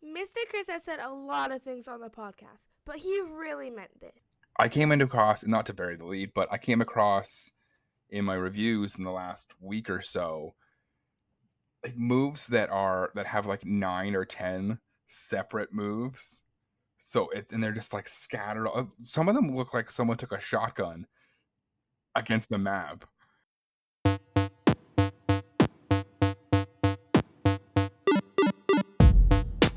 Mr. Chris has said a lot of things on the podcast, but he really meant this. I came across, not to bury the lead, but I came across in my reviews in the last week or so, like moves that have like 9 or 10 separate moves. And they're just like scattered. Some of them look like someone took a shotgun against a map.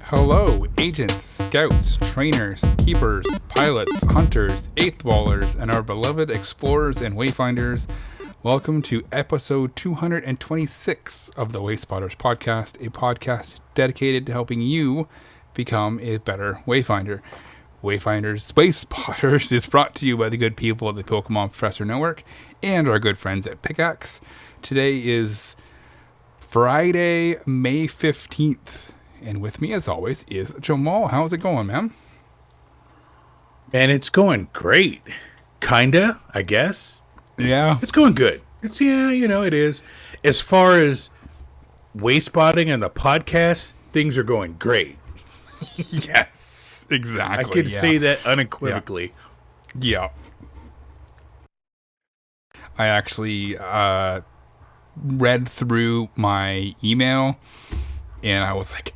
Hello, agents, scouts, trainers, keepers, pilots, hunters, eighth wallers, and our beloved explorers and wayfinders. Welcome to episode 226 of the Wayspotters podcast, a podcast dedicated to helping you become a better wayfinder. Wayspotters is brought to you by the good people of the Pokémon Professor Network and our good friends at Pickaxe. Today is Friday, May 15th. And with me, as always, is Jamal. How's it going, man? And it's going great. Kinda, I guess. Yeah. It's going good. It is. As far as Wayspotting and the podcast, things are going great. Yes, exactly. I could say that unequivocally. Yeah. I actually read through my email, and I was like,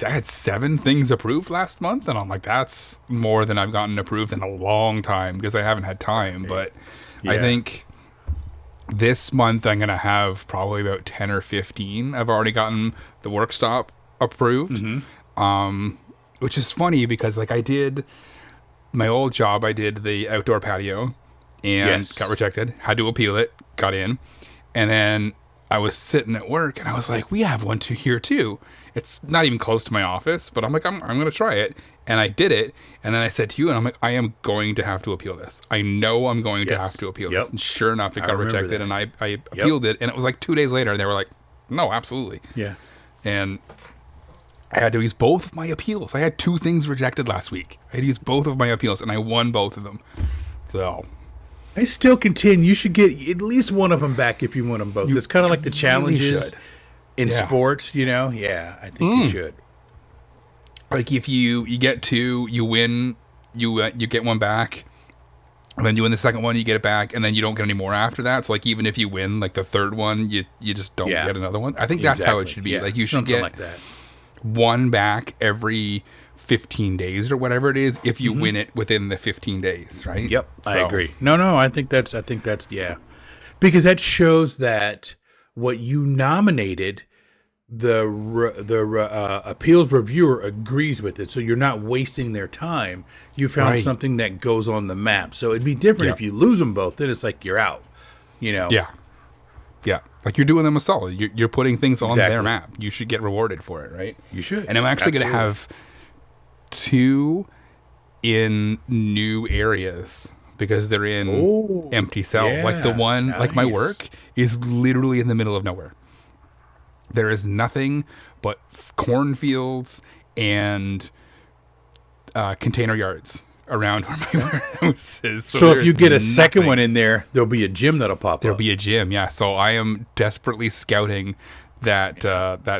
I had 7 things approved last month, and I'm like, that's more than I've gotten approved in a long time because I haven't had time. But I think this month I'm going to have probably about 10 or 15. I've already gotten the work stop approved, which is funny because like I did my old job, I did the outdoor patio and got rejected, had to appeal it, got in, and then I was sitting at work and I was like, we have one here too. It's not even close to my office, but I'm like, I'm going to try it. And I did it. And then I said to you, and I'm like, I am going to have to appeal this. I know I'm going to have to appeal this. And sure enough, it got rejected and I appealed it. And it was like 2 days later and they were like, no, absolutely. Yeah. And I had to use both of my appeals. I had 2 things rejected last week. I had to use both of my appeals and I won both of them. So I still contend you should get at least one of them back if you want them both. It's kind of like the challenges in sports, Yeah, I think you should. Like if you get 2, you win, you get one back, and then you win the second one, you get it back, and then you don't get any more after that. So like even if you win like the third one, you just don't get another one. I think that's how it should be. Yeah. Like you should get like that. One back every 15 days or whatever it is if you win it within the 15 days, right? Yep, I agree. No, I think that's because that shows that what you nominated, the appeals reviewer agrees with it, so you're not wasting their time. You found something that goes on the map. So it'd be different if you lose them both. Then it's like you're out. Yeah. Like you're doing them a solid. You're putting things on their map. You should get rewarded for it, right? You should. And I'm actually going to have 2 in new areas because they're in empty cells. Like the one, like my work is literally in the middle of nowhere. There is nothing but cornfields and container yards around where my warehouse is. So if you get a second one in there, there'll be a gym that'll pop up. There'll be a gym, yeah. So I am desperately scouting that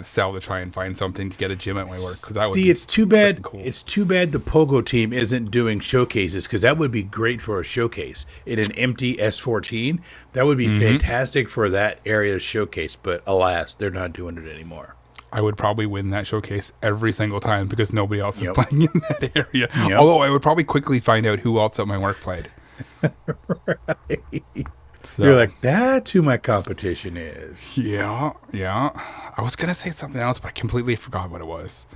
cell to try and find something to get a gym at my work. It's too bad. Cool. It's too bad the Pogo team isn't doing showcases because that would be great for a showcase in an empty S14. That would be fantastic for that area's showcase. But alas, they're not doing it anymore. I would probably win that showcase every single time because nobody else is playing in that area. Although I would probably quickly find out who else at my work played. Right. So. You're like, that's who my competition is. Yeah. I was going to say something else, but I completely forgot what it was.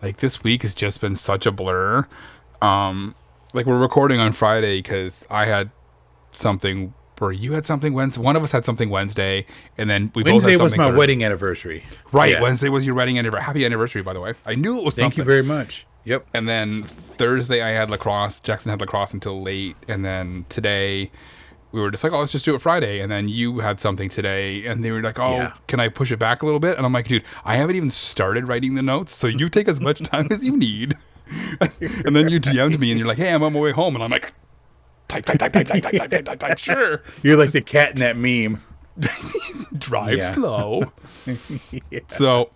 Like, this week has just been such a blur. Like, we're recording on Friday because I had something, or you had something Wednesday. One of us had something Wednesday, and then we both had something Wednesday was my Thursday. Wedding anniversary. Right, yeah. Wednesday was your wedding anniversary. Happy anniversary, by the way. I knew it was something. Thank you very much. Yep. And then Thursday I had lacrosse. Jackson had lacrosse until late, and then today we were just like, oh, let's just do it Friday. And then you had something today, and they were like, oh, can I push it back a little bit? And I'm like, dude, I haven't even started writing the notes, so you take as much time as you need. And then you DM'd me, and you're like, hey, I'm on my way home. And I'm like, type, sure. You're like the cat in that meme. Drive slow. So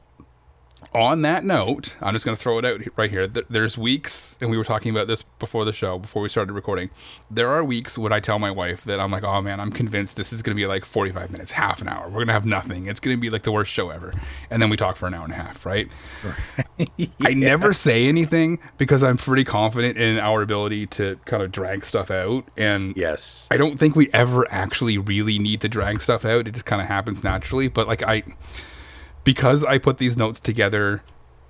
On that note, I'm just going to throw it out right here. There's weeks, and we were talking about this before the show, before we started recording. There are weeks when I tell my wife that I'm like, oh man, I'm convinced this is going to be like 45 minutes, half an hour. We're going to have nothing. It's going to be like the worst show ever. And then we talk for an hour and a half, right? Yeah. I never say anything because I'm pretty confident in our ability to kind of drag stuff out. And yes, I don't think we ever actually really need to drag stuff out. It just kind of happens naturally. But like because I put these notes together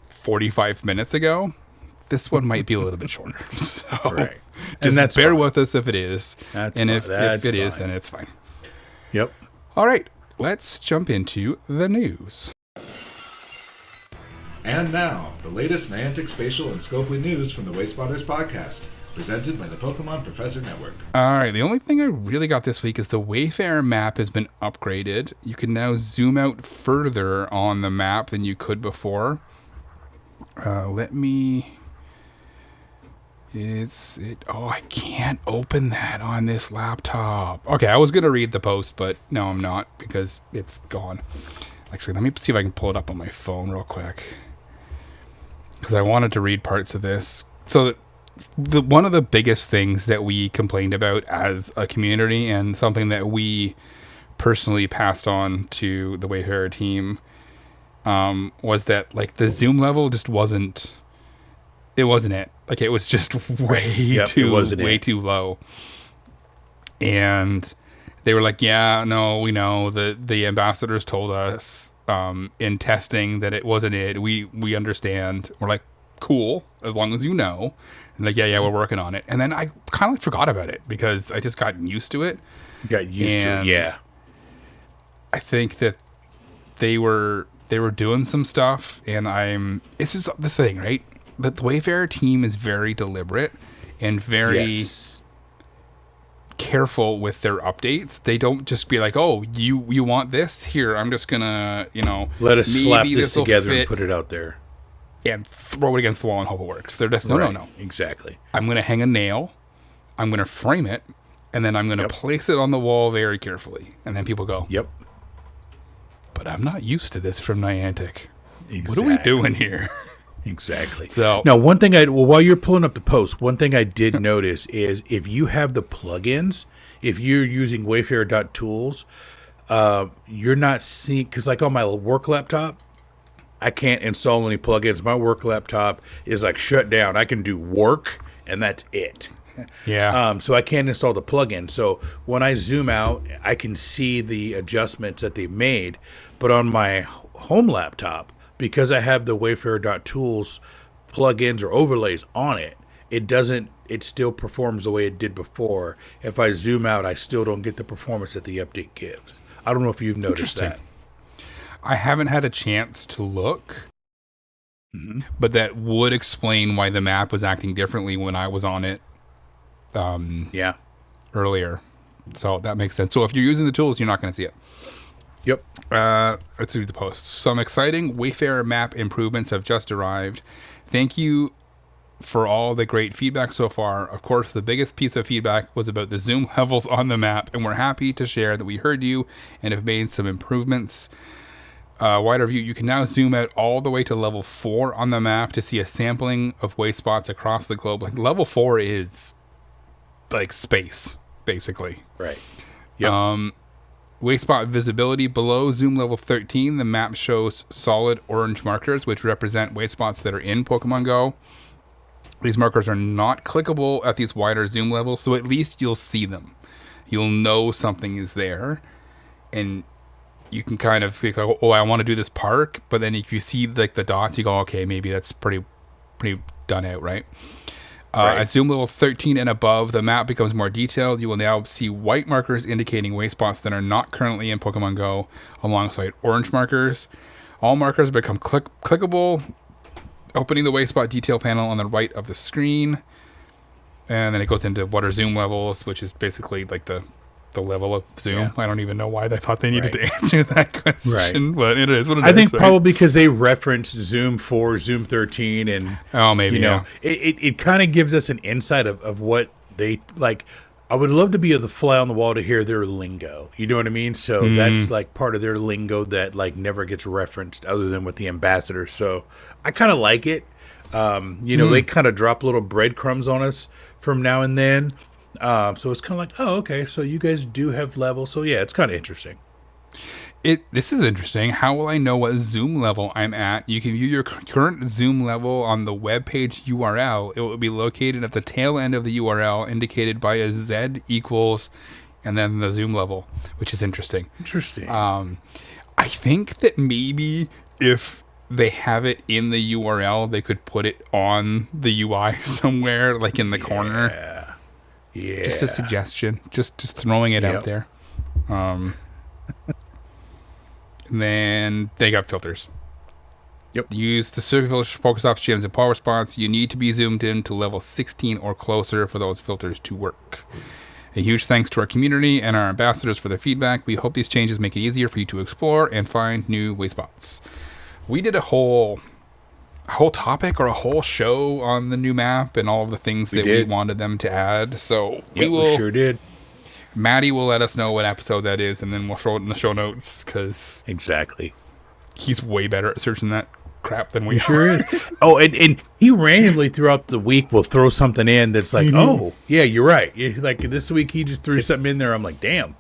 45 minutes ago, this one might be a little bit shorter. So right. Just that's bear fine. with us if it is. That's and fine. if That's it is, fine. then it's fine. Yep. All right, let's jump into the news. And now, the latest Niantic, Spatial, and Scopely news from the Wayspotters podcast, presented by the Pokemon Professor Network. All right, the only thing I really got this week is the Wayfarer map has been upgraded. You can now zoom out further on the map than you could before. I can't open that on this laptop. Okay, I was going to read the post, but no, I'm not because it's gone. Actually, let me see if I can pull it up on my phone real quick, because I wanted to read parts of this. So one of the biggest things that we complained about as a community, and something that we personally passed on to the Wayfarer team, was that like the zoom level just wasn't it. Like it was just way too low. And they were like, yeah, no, we know the ambassadors told us in testing that it wasn't it. We understand. We're like, cool, as long as you know. And like, yeah, we're working on it. And then I kind of like forgot about it because I just got used to it. Got used to it, yeah. I think that they were doing some stuff, and this is the thing, right? That the Wayfarer team is very deliberate and very careful with their updates. They don't just be like, oh, you want this? Here, I'm just gonna, let us slap this together fit and put it out there. And throw it against the wall and hope it works. They're just, no. Exactly. I'm going to hang a nail. I'm going to frame it. And then I'm going to place it on the wall very carefully. And then people go, yep. But I'm not used to this from Niantic. Exactly. What are we doing here? Exactly. So now, one thing while you're pulling up the post, one thing I did notice is if you have the plugins, if you're using Wayfarer.tools, you're not seeing, because like on my work laptop, I can't install any plugins. My work laptop is like shut down. I can do work, and that's it. Yeah. So I can't install the plugin. So when I zoom out, I can see the adjustments that they made. But on my home laptop, because I have the Wayfarer.tools plugins or overlays on it, it still performs the way it did before. If I zoom out, I still don't get the performance that the update gives. I don't know if you've noticed that. I haven't had a chance to look, but that would explain why the map was acting differently when I was on it earlier. So that makes sense. So if you're using the tools, you're not going to see it. Yep. Let's read the posts. Some exciting Wayfarer map improvements have just arrived. Thank you for all the great feedback so far. Of course, the biggest piece of feedback was about the zoom levels on the map, and we're happy to share that we heard you and have made some improvements. Wider view, you can now zoom out all the way to level 4 on the map to see a sampling of Wayspots across the globe. Like level 4 is like space, basically. Right. Yep. Wayspot visibility below zoom level 13. The map shows solid orange markers, which represent Wayspots that are in Pokemon GO. These markers are not clickable at these wider zoom levels, so at least you'll see them. You'll know something is there, and you can kind of think, like, oh, I want to do this park, but then if you see like the dots, you go, okay, maybe that's pretty done out, right? Right. At zoom level 13 and above, the map becomes more detailed. You will now see white markers indicating Wayspots that are not currently in Pokemon GO, alongside orange markers. All markers become clickable, opening the Wayspot detail panel on the right of the screen. And then it goes into what are zoom levels, which is basically like the level of zoom. Yeah. I don't even know why they thought they needed to answer that question, but it is what it is. I think probably because they referenced Zoom 4, Zoom 13, and maybe it kind of gives us an insight of what they like. I would love to be the fly on the wall to hear their lingo. You know what I mean? So that's like part of their lingo that like never gets referenced other than with the ambassador. So I kind of like it. They kind of drop little breadcrumbs on us from now and then. So it's kind of like, oh, okay, so you guys do have levels. So yeah, it's kind of interesting. This is interesting. How will I know what Zoom level I'm at? You can view your current Zoom level on the webpage URL. It will be located at the tail end of the URL, indicated by a Z equals, and then the Zoom level, which is interesting. Interesting. I think that maybe if they have it in the URL, they could put it on the UI somewhere, like in the corner. Yeah. Just a suggestion. Just throwing it out there. And then they got filters. Yep. Use the filters for Pokestops, gems, and power response. You need to be zoomed in to level 16 or closer for those filters to work. A huge thanks to our community and our ambassadors for their feedback. We hope these changes make it easier for you to explore and find new Wayspots. We did a whole topic or a whole show on the new map and all of the things we wanted them to add. So we sure did. Matty will let us know what episode that is, and then we'll throw it in the show notes because he's way better at searching that crap than we sure is. Oh, and he randomly throughout the week will throw something in that's like, oh, yeah, you're right. Like this week he just threw something in there. I'm like, damn.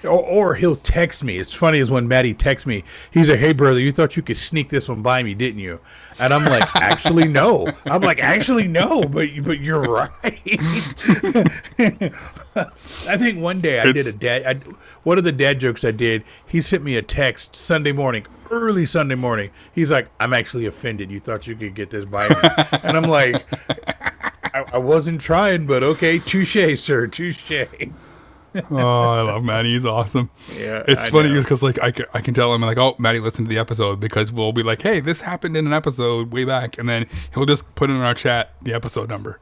Or he'll text me. It's funny as when Matty texts me, he's like, hey, brother, you thought you could sneak this one by me, didn't you? And I'm like, actually, no. But you're right. I think one day I did one of the dad jokes I did, he sent me a text early Sunday morning. He's like, I'm actually offended. You thought you could get this by me. And I'm like, I wasn't trying, but okay. Touche, sir. Touche. Oh, I love Matty. He's awesome. Yeah, it's funny because like I can tell him like, oh, Matty listened to the episode, because we'll be like, hey, this happened in an episode way back, and then he'll just put in our chat the episode number.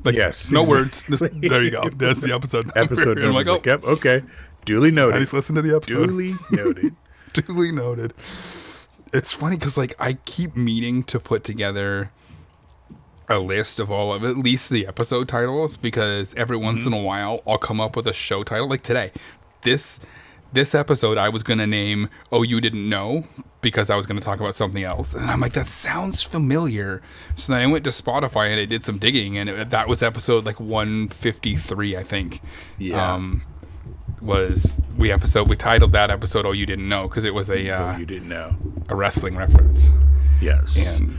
Like, yes, no words. Just, there you go. That's the episode number. And I'm like, oh, yep, okay. Duly noted. Matty's listened to the episode. Duly noted. Duly noted. It's funny because like I keep meaning to put together a list of all of at least the episode titles, because every once in a while I'll come up with a show title. Like today, this episode I was gonna name "Oh, You Didn't Know," because I was gonna talk about something else, and I'm like, that sounds familiar. So then I went to Spotify and I did some digging, and that was episode like 153, I think. Yeah. We titled that episode "Oh, You Didn't Know" because it was a you didn't know, a wrestling reference. Yes. And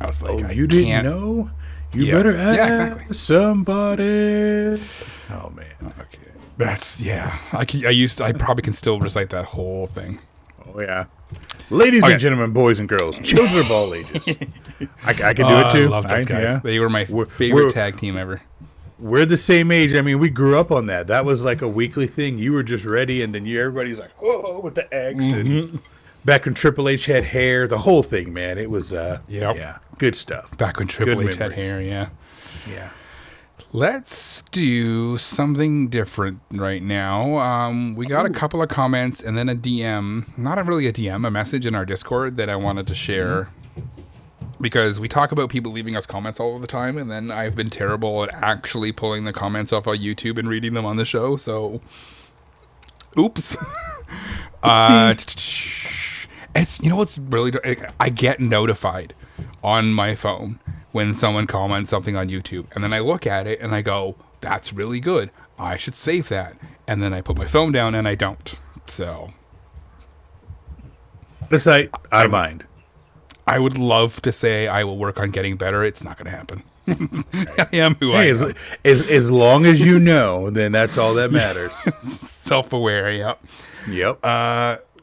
I was like, you didn't know? You better ask somebody. Oh man. Okay. That's I probably can still recite that whole thing. Oh yeah. Ladies and gentlemen, boys and girls, children of all ages. I can do it too. I love those guys. Yeah. They were my favorite tag team ever. We're the same age. I mean, we grew up on that. That was like a weekly thing. You were just ready, and then everybody's like, oh, with the X. And back when Triple H had hair, the whole thing, man. It was, yeah, good stuff. Back when Triple H had hair, yeah. Yeah. Let's do something different right now. We got a couple of comments and then a DM. Not really a DM, a message in our Discord that I wanted to share. Because we talk about people leaving us comments all the time, and then I've been terrible at actually pulling the comments off of YouTube and reading them on the show, so oops. It's, you know what's really, I get notified on my phone when someone comments something on YouTube, and then I look at it and I go, that's really good, I should save that, and then I put my phone down and I don't. So this out of mind. I would love to say I will work on getting better. It's not going to happen. I am who I am. As long as you know, then that's all that matters. Self-aware, yep. Yep.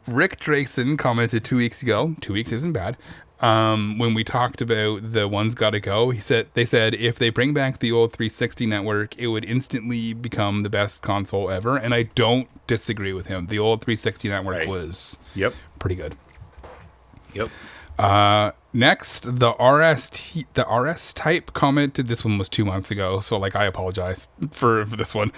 Rick Drayson commented 2 weeks ago. 2 weeks isn't bad. When we talked about the ones gotta go, they said if they bring back the old 360 network, it would instantly become the best console ever. And I don't disagree with him. The old 360 network was pretty good. Yep. Next, the RS type commented. This one was 2 months ago, so like I apologize for this one.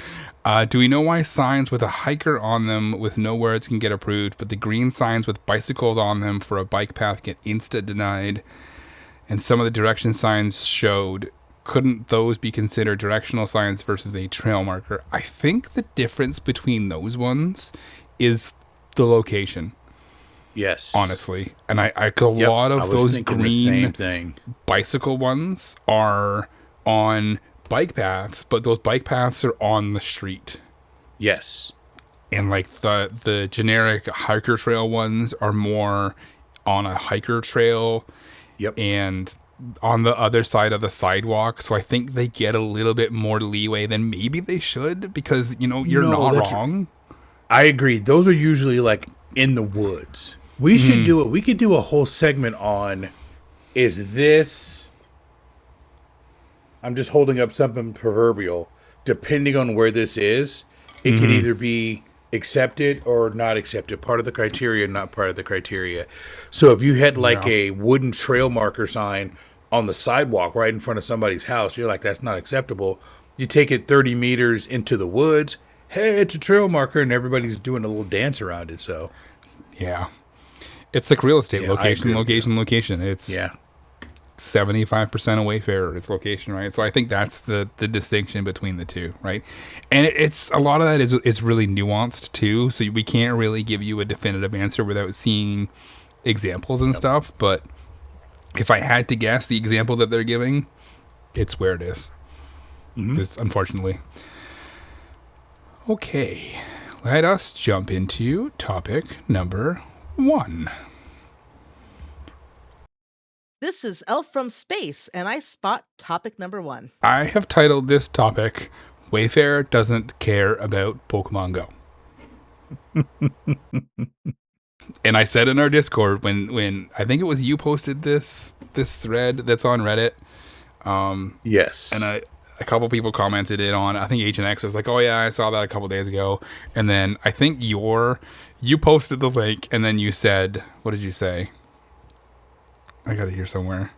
Do we know why signs with a hiker on them with no words can get approved, but the green signs with bicycles on them for a bike path get insta denied? And some of the direction signs showed couldn't those be considered directional signs versus a trail marker? I think the difference between those ones is the location. Yes. Honestly. And a lot of those green bicycle ones are on bike paths, but those bike paths are on the street. Yes. And like the generic hiker trail ones are more on a hiker trail. Yep. And on the other side of the sidewalk. So I think they get a little bit more leeway than maybe they should, because, you know, you're not wrong. I agree. Those are usually like in the woods. We should do it. We could do a whole segment on, is this, I'm just holding up something proverbial, depending on where this is, it could either be accepted or not accepted, part of the criteria, not part of the criteria. So if you had like a wooden trail marker sign on the sidewalk right in front of somebody's house, you're like, that's not acceptable. You take it 30 meters into the woods, hey, it's a trail marker, and everybody's doing a little dance around it. So yeah, it's like real estate. Location. It's 75% of Wayfarer is location, right? So I think that's the distinction between the two, right? And it's a lot of that is really nuanced too. So we can't really give you a definitive answer without seeing examples and stuff. But if I had to guess, the example that they're giving, it's where it is. Just unfortunately. Okay, let us jump into topic number 1. This is Elf from Space, and I spot topic number 1. I have titled this topic, Wayfarer Doesn't Care About Pokemon GO. And I said in our Discord, when I think it was you posted this thread that's on Reddit. Yes. And a couple people commented it on, I think Agent X is like, oh yeah, I saw that a couple days ago. And then I think you posted the link, and then you said, what did you say? I got it here somewhere.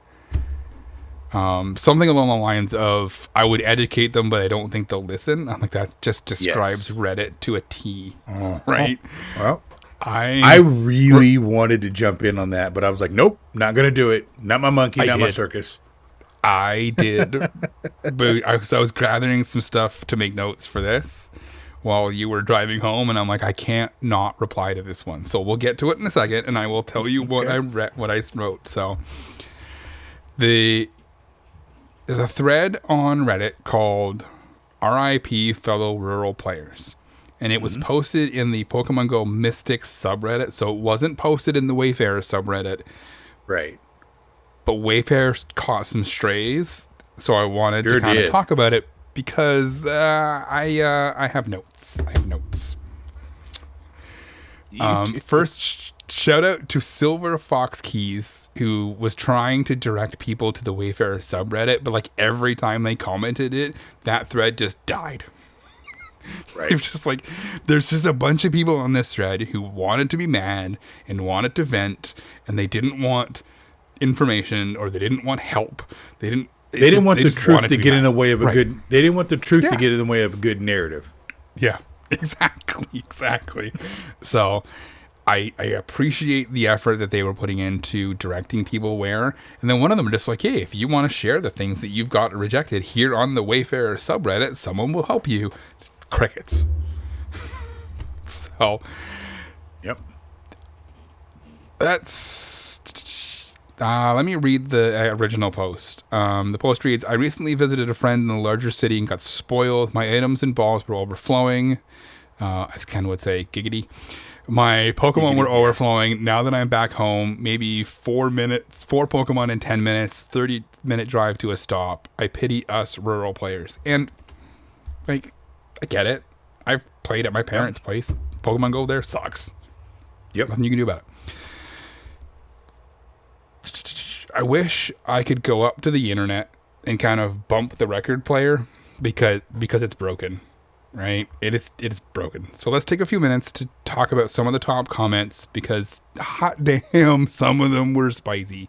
Something along the lines of, I would educate them, but I don't think they'll listen. I'm like, that just describes Reddit to a T, right? Well, I really wanted to jump in on that, but I was like, nope, not going to do it. Not my monkey, not my circus. I did, but I was gathering some stuff to make notes for this while you were driving home, and I'm like, I can't not reply to this one. So we'll get to it in a second, and I will tell you what I wrote. So there's a thread on Reddit called RIP Fellow Rural Players, and it was posted in the Pokemon GO Mystics subreddit, so it wasn't posted in the Wayfarer subreddit. Right. But Wayfarer caught some strays, so I wanted to kind of talk about it because I have notes. First, shout out to Silver Fox Keys, who was trying to direct people to the Wayfarer subreddit, but like every time they commented it, that thread just died. Right. It's just like, there's just a bunch of people on this thread who wanted to be mad and wanted to vent, and they didn't want information, or they didn't want help. They didn't want the truth to get in the way of a good. They didn't want the truth to get in the way of a good narrative. Yeah, exactly. So, I appreciate the effort that they were putting into directing people where. And then one of them just like, hey, if you want to share the things that you've got rejected here on the Wayfarer subreddit, someone will help you. Crickets. So, yep. That's. Let me read the original post. The post reads, I recently visited a friend in a larger city and got spoiled. My items and balls were overflowing. As Ken would say, giggity. My Pokemon were overflowing. Now that I'm back home, maybe 4 Pokemon in 10 minutes, 30-minute drive to a stop. I pity us rural players. And, like, I get it. I've played at my parents' place. Pokemon GO there sucks. Yep. Nothing you can do about it. I wish I could go up to the internet and kind of bump the record player because it's broken, right? It is broken. So let's take a few minutes to talk about some of the top comments, because hot damn, some of them were spicy.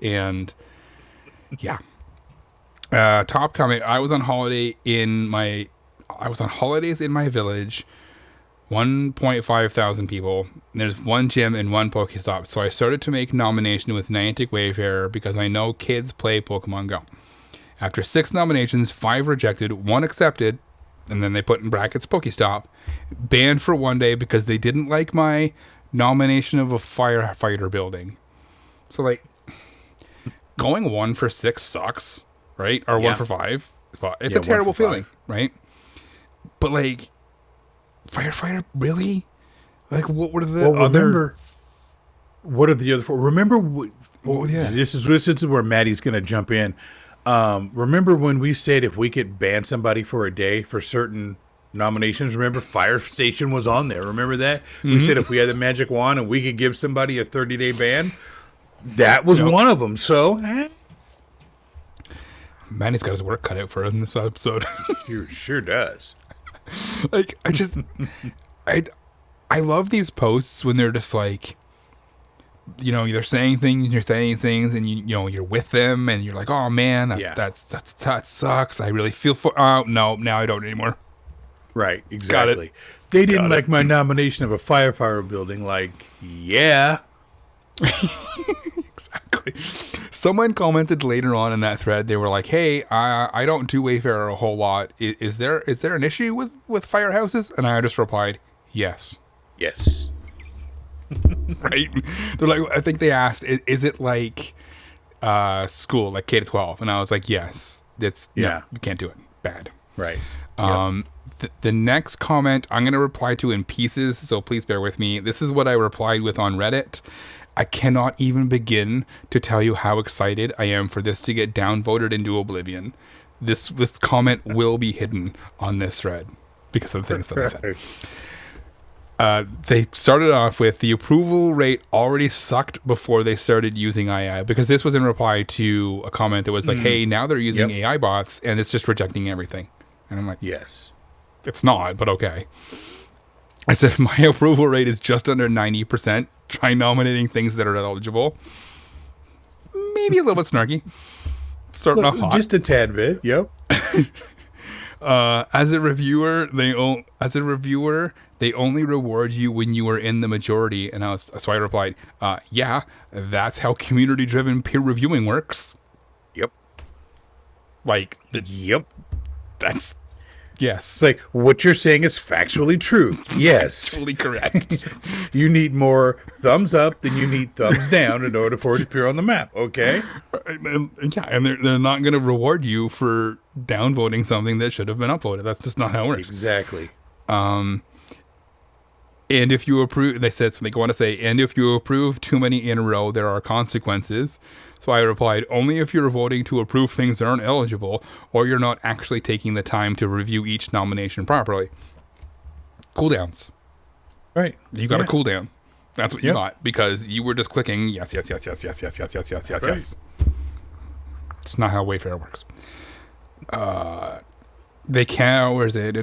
And yeah. Top comment, I was on holidays in my village. 1.5 thousand people. There's one gym and one Pokestop. So I started to make nomination with Niantic Wayfarer because I know kids play Pokemon GO. After 6 nominations, 5 rejected, 1 accepted, and then they put in brackets Pokestop. Banned for 1 day because they didn't like my nomination of a firefighter building. So, like, going 1 for 6 sucks, right? Or 1 for 5. It's a terrible feeling, right? But, like, firefighter, really? Like, what were the other... What are the other 4? Remember, this is where Matty's going to jump in. Remember when we said if we could ban somebody for a day for certain nominations? Remember, Fire Station was on there. Remember that? We said if we had the magic wand and we could give somebody a 30-day ban, that was one of them. So, Manny's got his work cut out for him in this episode. sure does. Like, I love these posts when they're just like, you know, they're saying things, you're saying things, and you know, you're with them, and you're like, oh man, that sucks. I really feel for. Oh no, now I don't anymore. Right, exactly. They didn't like my nomination of a firefighter building. Like, yeah, exactly. Someone commented later on in that thread. They were like, "Hey, I don't do Wayfarer a whole lot. Is there an issue with firehouses?" And I just replied, "Yes." Yes. Right? They're like, I think they asked, is it like school, like K to 12? And I was like, yes. No, you can't do it. Bad. Right. The next comment I'm going to reply to in pieces, so please bear with me. This is what I replied with on Reddit. I cannot even begin to tell you how excited I am for this to get downvoted into oblivion. This comment will be hidden on this thread because of the things that I said. They started off with the approval rate already sucked before they started using AI, because this was in reply to a comment that was like, hey, now they're using AI bots and it's just rejecting everything. And I'm like, yes, it's not, but okay. I said, my approval rate is just under 90%. Try nominating things that are eligible. Maybe a little bit snarky. Starting off hot. Just a tad bit. Yep. As a reviewer, they only reward you when you are in the majority. And so I replied, yeah, that's how community-driven peer reviewing works. Yep. Like, yep. That's, yes. It's like, what you're saying is factually true. Yes. Factually correct. You need more thumbs up than you need thumbs down in order for it to appear on the map, okay? And they're not going to reward you for downvoting something that should have been upvoted. That's just not how it works. Exactly. And if you approve, they said, so they go on to say, and if you approve too many in a row, there are consequences. So I replied, only if you're voting to approve things that aren't eligible, or you're not actually taking the time to review each nomination properly. Cooldowns. Right. You got a cooldown. That's what you got, because you were just clicking yes. It's not how Wayfarer works. They can, where is it?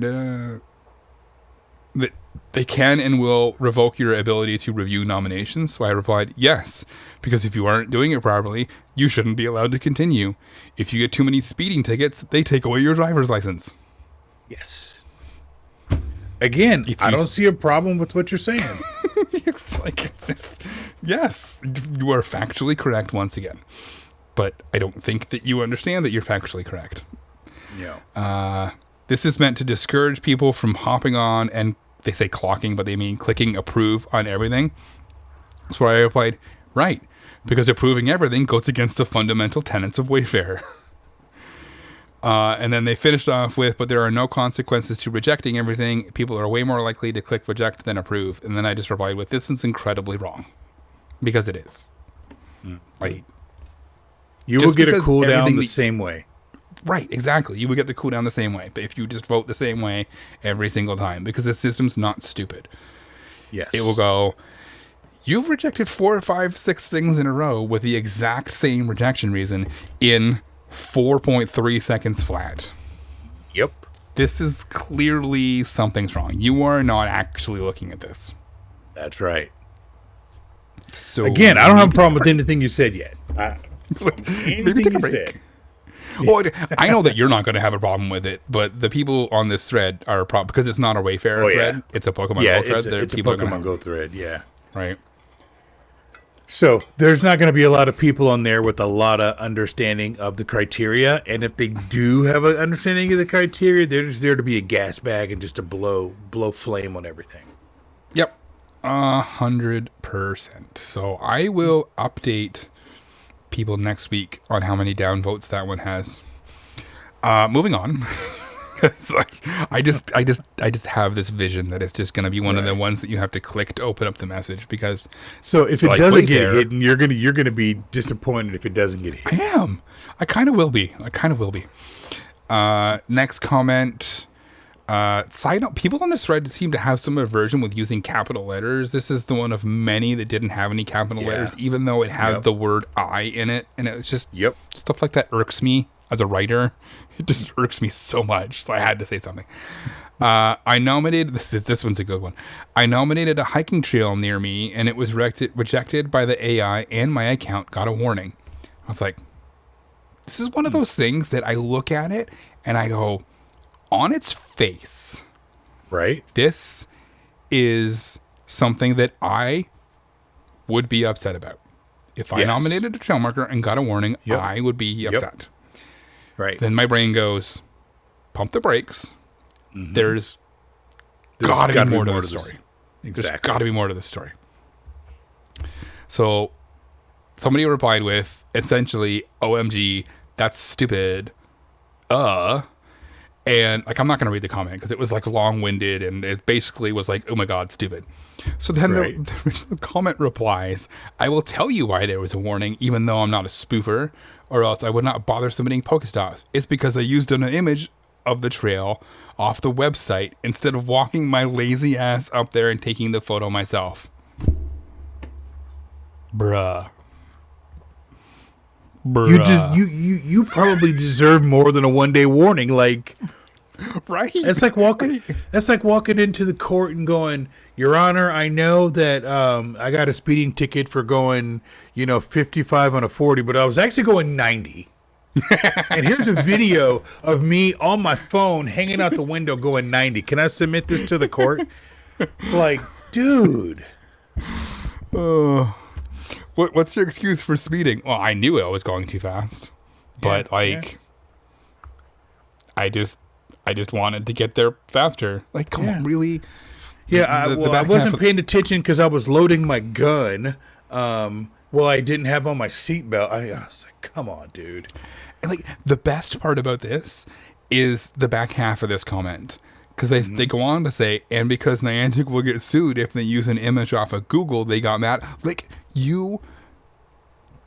They can and will revoke your ability to review nominations. So I replied, yes, because if you aren't doing it properly, you shouldn't be allowed to continue. If you get too many speeding tickets, they take away your driver's license. Yes. Again, I don't see a problem with what you're saying. it's just, yes, you are factually correct once again. But I don't think that you understand that you're factually correct. No. This is meant to discourage people from hopping on and they say clocking, but they mean clicking approve on everything. So I replied, right, because approving everything goes against the fundamental tenets of Wayfarer. And then they finished off with, but there are no consequences to rejecting everything. People are way more likely to click reject than approve. And then I just replied with, this is incredibly wrong. Because it is. Like, you will get a cooldown the same way. Right, exactly. You would get the cooldown the same way, but if you just vote the same way every single time, because the system's not stupid. Yes. It will go, you've rejected 4, 5, 6 things in a row with the exact same rejection reason in 4.3 seconds flat. Yep. This is clearly something's wrong. You are not actually looking at this. That's right. So again, I don't have a problem with anything you said yet. Maybe take a break. Well, I know that you're not going to have a problem with it, but the people on this thread are because it's not a Wayfarer thread. It's a Pokemon Go thread. It's a Pokemon Go thread, yeah. Right. So there's not going to be a lot of people on there with a lot of understanding of the criteria. And if they do have an understanding of the criteria, they're just there to be a gas bag and just to blow flame on everything. Yep. 100%. So I will update people next week on how many downvotes that one has. Moving on. I just have this vision that it's just going to be one of the ones that you have to click to open up the message because. So if it doesn't get hidden, you're gonna be disappointed if it doesn't get hidden. I am. I kind of will be. Next comment. Side note: people on this thread seem to have some aversion with using capital letters. This is the one of many that didn't have any capital letters, even though it had the word "I" in it, and it was just stuff like that irks me as a writer. It just irks me so much, so I had to say something. I nominated this one's a good one. I nominated a hiking trail near me, and it was rejected by the AI, and my account got a warning. I was like, this is one of those things that I look at it and I go, on its face, right? This is something that I would be upset about. If I nominated a trail marker and got a warning, I would be upset. Right. Then my brain goes, pump the brakes. There's got to be more to the story. Exactly. There's got to be more to the story. So somebody replied with essentially, OMG, that's stupid. And like, I'm not going to read the comment because it was like long-winded and it basically was like, oh my God, stupid. So then the comment replies, I will tell you why there was a warning, even though I'm not a spoofer, or else I would not bother submitting Pokestops. It's because I used an image of the trail off the website instead of walking my lazy ass up there and taking the photo myself. Bruh. You probably deserve more than a 1-day warning. Like, right? That's like walking into the court and going, Your Honor, I know that I got a speeding ticket for going, 55 on a 40, but I was actually going 90. And here's a video of me on my phone hanging out the window going 90. Can I submit this to the court? Like, dude. What's your excuse for speeding? Well, I knew I was going too fast, but I just wanted to get there faster. Like, come on, really? Yeah, I wasn't paying attention because I was loading my gun. I didn't have on my seatbelt. I was like, come on, dude. And like, the best part about this is the back half of this comment. Because they go on to say, and because Niantic will get sued if they use an image off of Google, they got mad. Like,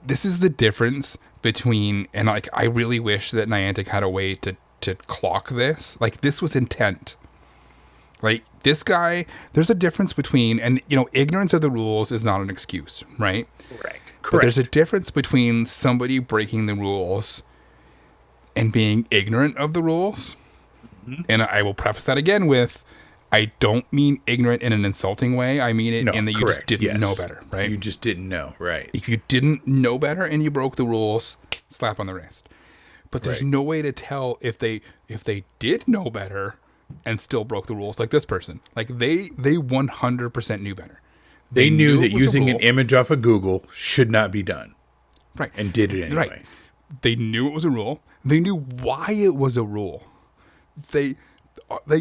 this is the difference between, and like, I really wish that Niantic had a way to clock this. Like, this was intent. Like, this guy, there's a difference between, and ignorance of the rules is not an excuse, right? Right. Correct. But there's a difference between somebody breaking the rules and being ignorant of the rules. And I will preface that again with, I don't mean ignorant in an insulting way. I mean it in that you just didn't know better, right? You just didn't know, right? If you didn't know better and you broke the rules, slap on the wrist. But there's no way to tell if they did know better and still broke the rules, like this person. Like, they 100% knew better. They knew that using an image off of Google should not be done. Right. And did it anyway. Right. They knew it was a rule. They knew why it was a rule. They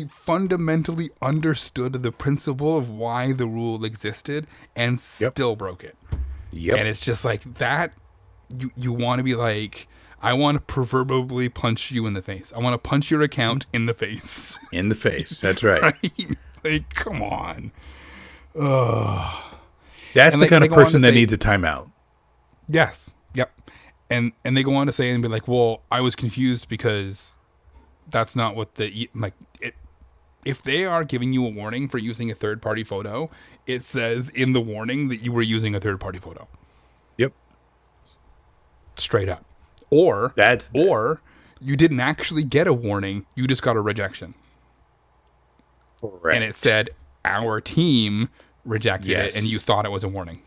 fundamentally understood the principle of why the rule existed and still broke it. Yep. And it's just like that. You want to be like, I want to proverbially punch you in the face. I want to punch your account in the face. In the face. That's right. Right? Like, come on. That's the kind of person that needs a timeout. Yes. Yep. And they go on to say and be like, well, I was confused because that's not what if they are giving you a warning for using a third-party photo, it says in the warning that you were using a third-party photo. Yep. Straight up. Or you didn't actually get a warning, you just got a rejection. Correct. And it said our team rejected it and you thought it was a warning.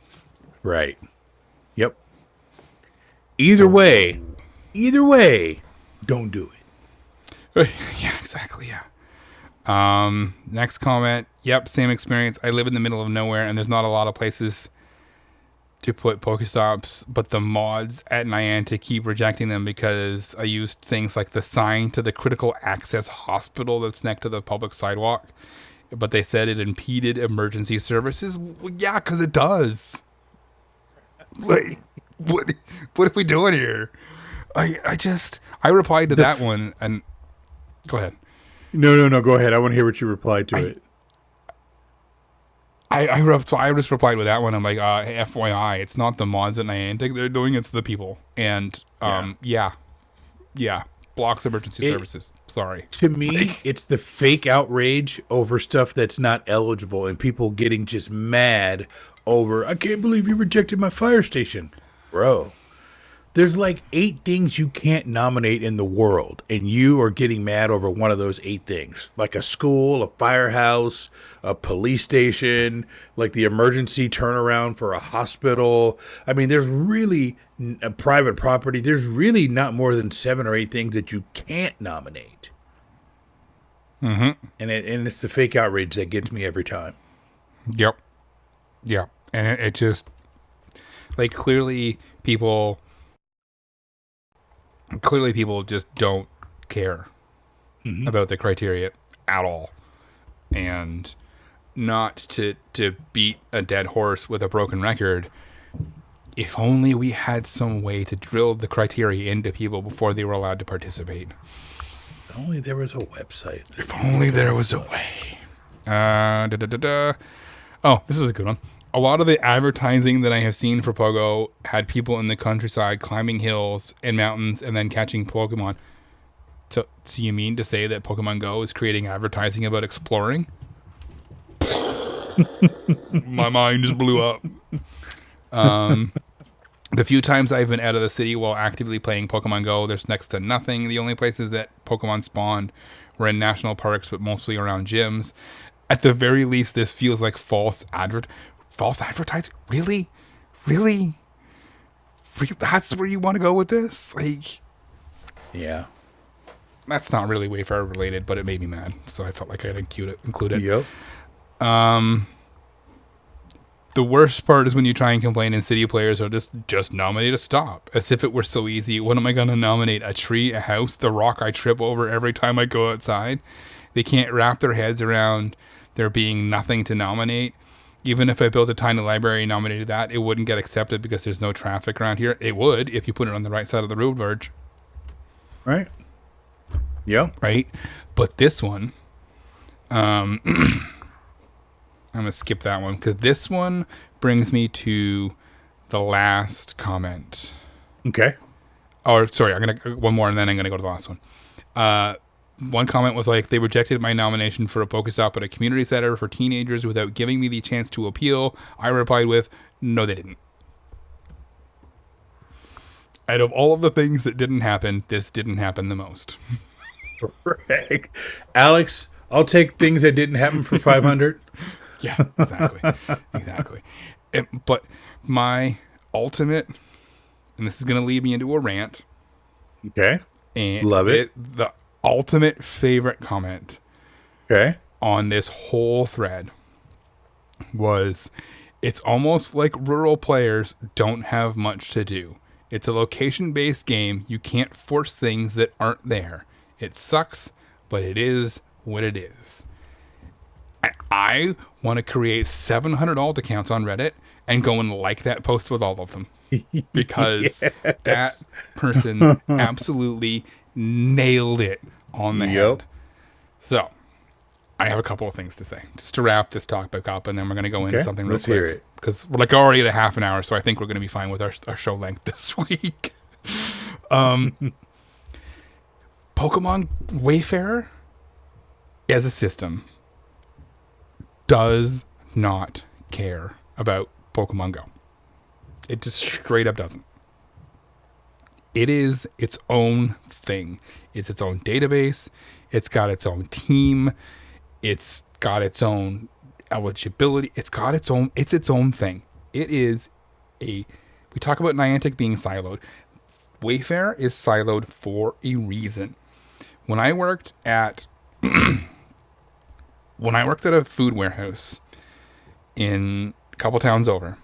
Right. Yep. Either way, don't do it. Yeah, exactly. Yeah. Next comment. Yep, same experience. I live in the middle of nowhere, and there's not a lot of places to put Pokestops, but the mods at Niantic keep rejecting them because I used things like the sign to the critical access hospital that's next to the public sidewalk, but they said it impeded emergency services. Well, yeah, because it does. Like, what are we doing here? I replied to that one, and go ahead. No. Go ahead. I want to hear what you replied to it. I just replied with that one. I'm like, FYI, it's not the mods at Niantic they're doing, it's the people. And yeah, blocks emergency services. Sorry. To me, it's the fake outrage over stuff that's not eligible, and people getting just mad over, I can't believe you rejected my fire station. Bro, there's like 8 things you can't nominate in the world, and you are getting mad over one of those 8 things. Like a school, a firehouse, a police station, like the emergency turnaround for a hospital. I mean, there's really a private property. There's really not more than 7 or 8 things that you can't nominate. Mm-hmm. And it's the fake outrage that gets me every time. Yep. Yeah. And it just, like, clearly people just don't care about the criteria at all. And not to beat a dead horse with a broken record, if only we had some way to drill the criteria into people before they were allowed to participate. If only there was a website. If only there was a way. Oh, this is a good one. A lot of the advertising that I have seen for Pogo had people in the countryside climbing hills and mountains and then catching Pokemon. So you mean to say that Pokemon GO is creating advertising about exploring? My mind just blew up. The few times I've been out of the city while actively playing Pokemon GO, there's next to nothing. The only places that Pokemon spawned were in national parks, but mostly around gyms. At the very least, this feels like false advertising. Really? That's where you want to go with this? Like, yeah. That's not really Wayfarer related, but it made me mad, so I felt like I'd include it. Yep. The worst part is when you try and complain and city players are just nominate a stop. As if it were so easy. What am I going to nominate? A tree, a house, the rock I trip over every time I go outside? They can't wrap their heads around there being nothing to nominate. Even if I built a tiny library and nominated that, it wouldn't get accepted because there's no traffic around here. It would if you put it on the right side of the road verge. Right. Yeah. Right? But this one, I'm going to skip that one because this one brings me to the last comment. Okay. Or, sorry, I'm going to one more and then I'm going to go to the last one. One comment was like, they rejected my nomination for a Pokestop at a community center for teenagers without giving me the chance to appeal. I replied with, no, they didn't. Out of all of the things that didn't happen, this didn't happen the most. Right. Alex, I'll take things that didn't happen for 500. Yeah, exactly. But my ultimate, and this is going to lead me into a rant. Okay. And love it. The ultimate favorite comment on this whole thread was, it's almost like rural players don't have much to do. It's a location-based game. You can't force things that aren't there. It sucks, but it is what it is. I want to create 700 alt accounts on Reddit and go and like that post with all of them. Because that person absolutely nailed it on the head. So, I have a couple of things to say. Just to wrap this topic up, and then we're going to go into something real quick. Let's hear it. Because we're like already at a half an hour, so I think we're going to be fine with our show length this week. Pokemon Wayfarer as a system does not care about Pokemon GO. It just straight up doesn't. It is its own thing. It's its own database. It's got its own team. It's got its own eligibility. It's its own thing. It is we talk about Niantic being siloed. Wayfarer is siloed for a reason. When I worked at a food warehouse in a couple towns over,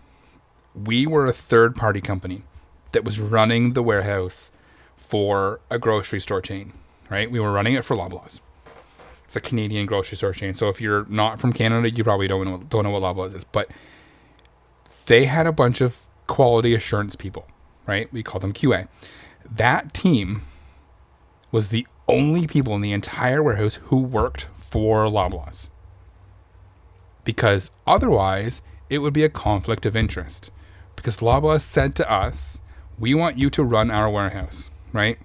we were a third-party company that was running the warehouse for a grocery store chain, right? We were running it for Loblaws. It's a Canadian grocery store chain. So if you're not from Canada, you probably don't know what Loblaws is. But they had a bunch of quality assurance people, right? We called them QA. That team was the only people in the entire warehouse who worked for Loblaws. Because otherwise, it would be a conflict of interest. Because Loblaws said to us, we want you to run our warehouse, right?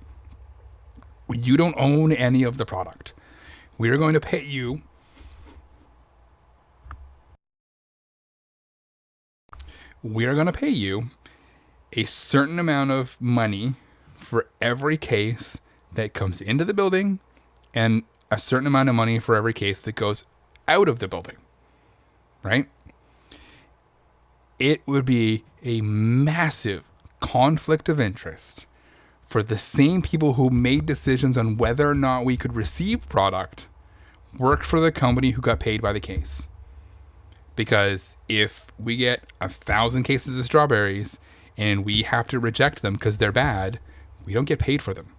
You don't own any of the product. We are going to pay you a certain amount of money for every case that comes into the building and a certain amount of money for every case that goes out of the building, right? It would be a massive conflict of interest for the same people who made decisions on whether or not we could receive product worked for the company who got paid by the case. Because if we get 1,000 cases of strawberries and we have to reject them because they're bad, we don't get paid for them.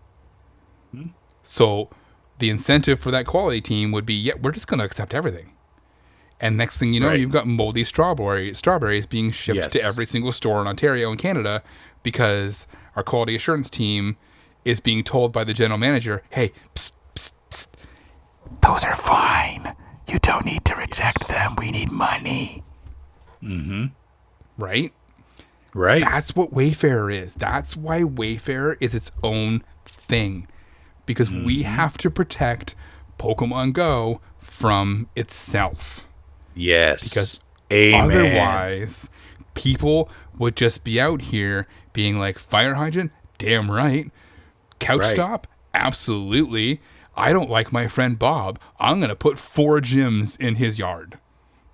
So the incentive for that quality team would be, yeah, we're just going to accept everything. And next thing you know, you've got moldy strawberries being shipped to every single store in Ontario and Canada because our quality assurance team is being told by the general manager, hey, psst, psst, psst, those are fine. You don't need to reject them. We need money. Mm-hmm. Right? Right. That's what Wayfarer is. That's why Wayfarer is its own thing. Because we have to protect Pokemon GO from itself. Yes. Because Amen. Otherwise, people would just be out here being like, fire hydrant? Damn right. Couch stop? Absolutely. I don't like my friend Bob. I'm going to put 4 gyms in his yard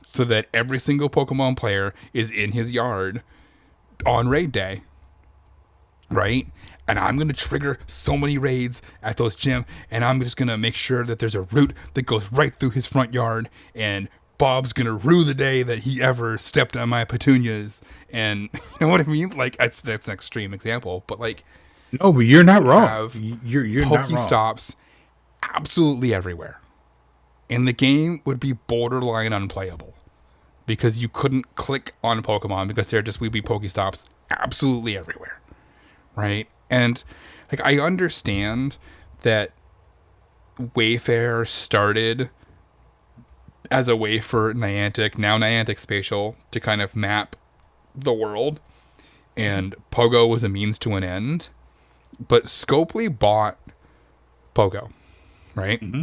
so that every single Pokemon player is in his yard on raid day. Right? And I'm going to trigger so many raids at those gyms, and I'm just going to make sure that there's a route that goes right through his front yard, and Bob's going to rue the day that he ever stepped on my petunias. And you know what I mean? Like, that's an extreme example, but like, no, but you're not wrong. You're not wrong. Pokestops absolutely everywhere. And the game would be borderline unplayable because you couldn't click on Pokemon because we'd be Pokestops absolutely everywhere. Right? And like, I understand that Wayfarer started as a way for Niantic, now Niantic Spatial, to kind of map the world, and Pogo was a means to an end. But Scopely bought Pogo, right? Mm-hmm.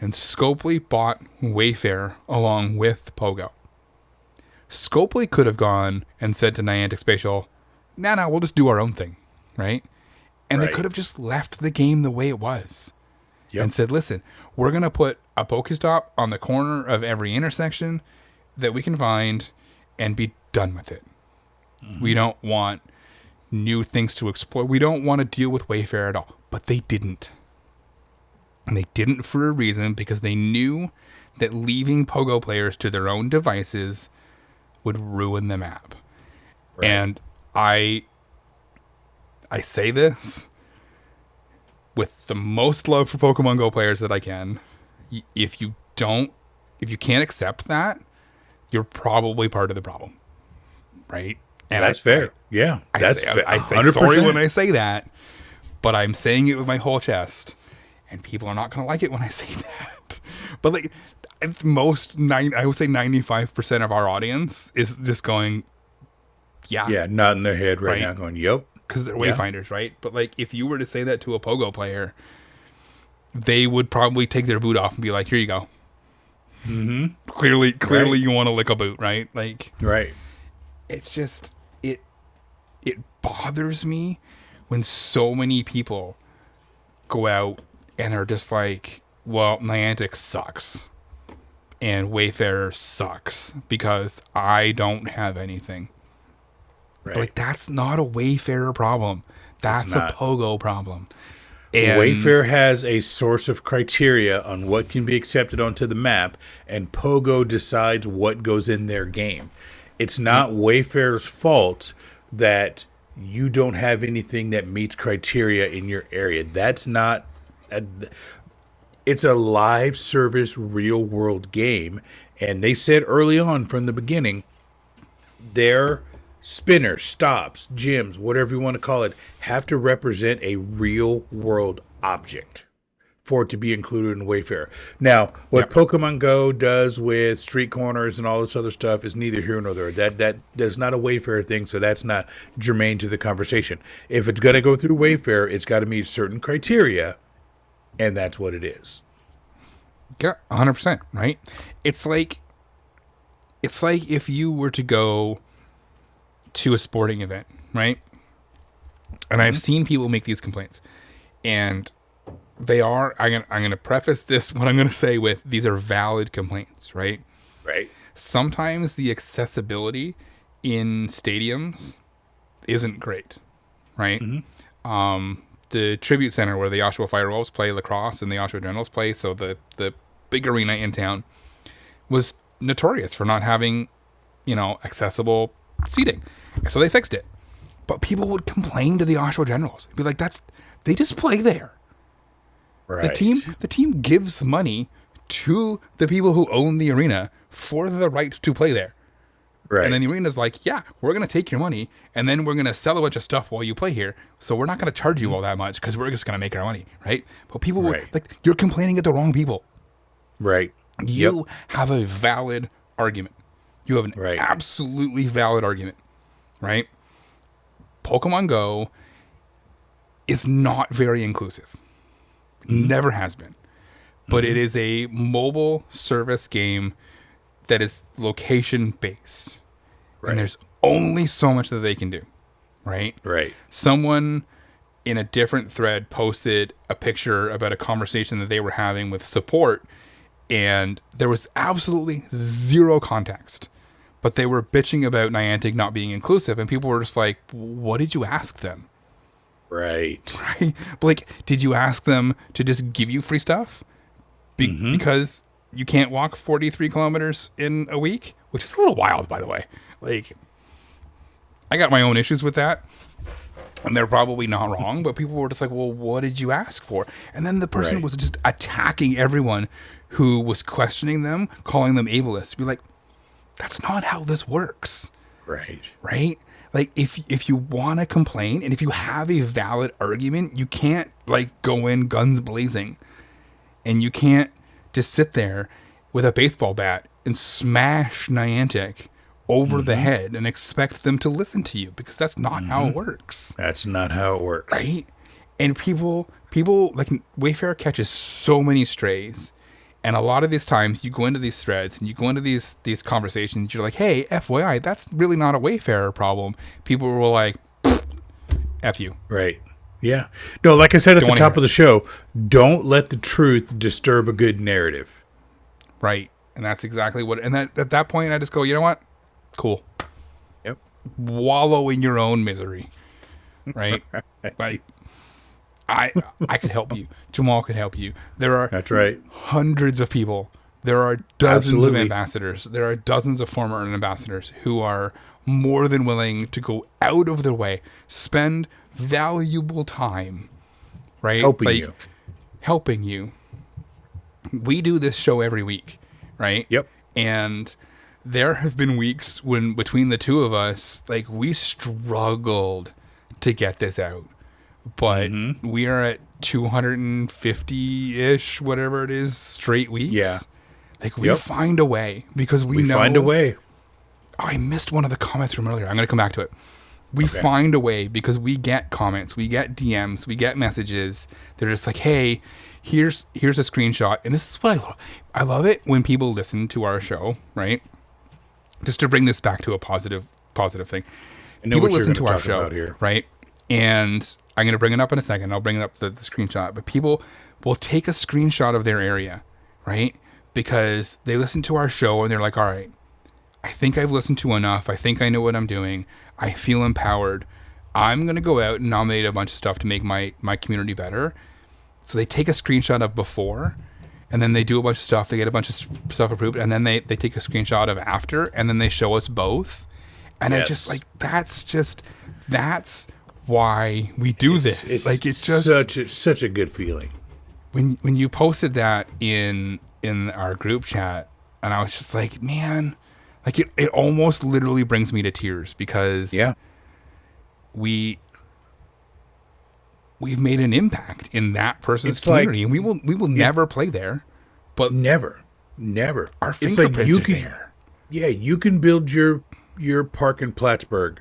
And Scopely bought Wayfarer along with Pogo. Scopely could have gone and said to Niantic Spatial, nah, we'll just do our own thing, right? And they could have just left the game the way it was. And said, listen, we're going to put a Pokestop on the corner of every intersection that we can find and be done with it. Mm-hmm. We don't want new things to explore. We don't want to deal with Wayfarer at all. But they didn't. And they didn't for a reason, because they knew that leaving Pogo players to their own devices would ruin the map. Right. And I say this with the most love for Pokemon GO players that I can. If you can't accept that, you're probably part of the problem. Right? And that's fair. Yeah. That's fair. I say sorry when I say that, but I'm saying it with my whole chest. And people are not going to like it when I say that. But like, I would say 95% of our audience is just going, yeah. Yeah, nodding their head right now going, yep. Because they're wayfinders, right? But like, if you were to say that to a Pogo player, they would probably take their boot off and be like, here you go. Mm-hmm. Clearly you want to lick a boot, right? Like, right. It's just, it bothers me when so many people go out and are just like, well, Niantic sucks and Wayfarer sucks because I don't have anything. Right. But like, that's not a Wayfarer problem. That's a Pogo problem. And Wayfarer has a source of criteria on what can be accepted onto the map, and Pogo decides what goes in their game. It's not Wayfarer's fault that you don't have anything that meets criteria in your area. That's not. It's a live service, real world game, and they said early on from the beginning, their spinners, stops, gyms, whatever you want to call it, have to represent a real world object for it to be included in Wayfarer. Now, what Pokemon GO does with street corners and all this other stuff is neither here nor there. That's not a Wayfarer thing, so that's not germane to the conversation. If it's going to go through Wayfarer, it's got to meet certain criteria, and that's what it is. Yeah, 100%, right? It's like if you were to go to a sporting event, right? And I've seen people make these complaints, and they are, I'm going to preface this, what I'm going to say with, these are valid complaints, right? Right. Sometimes the accessibility in stadiums isn't great, right? The Tribute Center where the Oshawa Firewolves play lacrosse and the Oshawa Generals play, so the big arena in town, was notorious for not having, accessible seating. So they fixed it. But people would complain to the Oshawa Generals. Be like, they just play there. Right. The team gives the money to the people who own the arena for the right to play there. Right. And then the arena's like, yeah, we're going to take your money, and then we're going to sell a bunch of stuff while you play here. So we're not going to charge you all that much because we're just going to make our money, right? But people would, you're complaining at the wrong people. Right. You have a valid argument. You have an absolutely valid argument, right? Pokemon Go is not very inclusive. Never has been. But it is a mobile service game that is location based. Right. And there's only so much that they can do. Right? Right. Someone in a different thread posted a picture about a conversation that they were having with support, and there was absolutely zero context. But they were bitching about Niantic not being inclusive, and people were just like, what did you ask them? Right. Right. Like, did you ask them to just give you free stuff? Because you can't walk 43 kilometers in a week? Which is a little wild, by the way. Like, I got my own issues with that. And they're probably not wrong, but people were just like, well, what did you ask for? And then the person was just attacking everyone who was questioning them, calling them ableist. Be like, that's not how this works. Right. Right? Like, if you want to complain and if you have a valid argument, you can't, go in guns blazing. And you can't just sit there with a baseball bat and smash Niantic over the head and expect them to listen to you, because that's not how it works. That's not how it works. Right? And people, like, Wayfarer catches so many strays. And a lot of these times you go into these threads and you go into these conversations, you're like, hey, FYI, that's really not a Wayfarer problem. People were like, F you. Right. Yeah. No, like I said at the top of the show, don't let the truth disturb a good narrative. Right. And that's exactly what, and at that point I just go, you know what? Cool. Yep. Wallow in your own misery. Right? Like, I could help you. Jamal could help you. There are hundreds of people. There are dozens of ambassadors. There are dozens of former ambassadors who are more than willing to go out of their way, spend valuable time, right? Helping you. We do this show every week, right? Yep. And there have been weeks when between the two of us, we struggled to get this out. But we are at 250-ish, whatever it is, straight weeks. Yeah. We find a way, because we know. We find a way. Oh, I missed one of the comments from earlier. I'm going to come back to it. We find a way, because we get comments, we get DMs, we get messages. They're just like, hey, here's a screenshot. And this is what I love. I love it when people listen to our show, right? Just to bring this back to a positive thing. People listen to our show, right? And I'm going to bring it up in a second. I'll bring it up the screenshot. But people will take a screenshot of their area, right? Because they listen to our show and they're like, all right, I think I've listened to enough. I think I know what I'm doing. I feel empowered. I'm going to go out and nominate a bunch of stuff to make my community better. So they take a screenshot of before, and then they do a bunch of stuff. They get a bunch of stuff approved, and then they take a screenshot of after, and then they show us both. And I just like that's why we do this. It's just such a good feeling. When you posted that in our group chat, and I was just like, man, like it almost literally brings me to tears because we've made an impact in that person's community, and we will never play there, but never our fingerprints are there. Yeah, you can build your park in Plattsburgh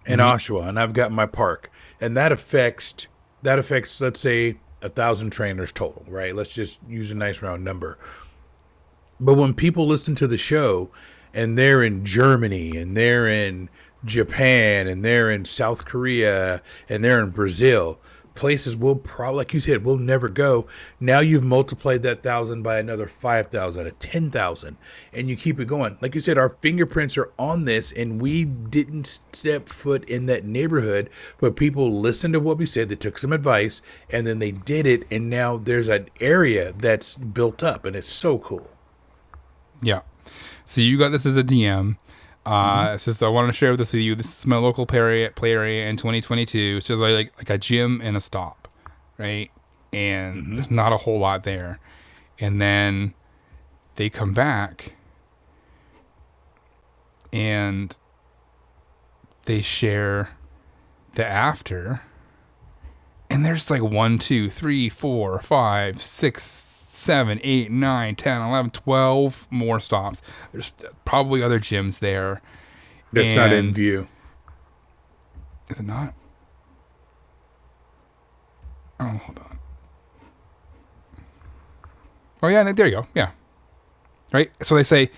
and Oshawa, and I've got my park, and that affects let's say 1,000 trainers total, right? Let's just use a nice round number. But when people listen to the show and they're in Germany and they're in Japan and they're in South Korea and they're in Brazil, places we'll probably, like you said, we'll never go. Now you've multiplied that 1,000 by another 5,000, 10,000, and you keep it going. Like you said, our fingerprints are on this, and we didn't step foot in that neighborhood, but people listened to what we said. They took some advice, and then they did it, and now there's an area that's built up, and it's so cool. Yeah. So you got this as a DM. It says, I want to share this with you. This is my local play area in 2022. So like a gym and a stop, right? And there's not a whole lot there. And then they come back and they share the after. And there's like 1, 2, 3, 4, 5, 6, 7, 8, 9, 10, 11, 12 more stops. There's probably other gyms there. That's not in view. Is it not? Oh, hold on. Oh, yeah, there you go. Yeah. Right? So they say,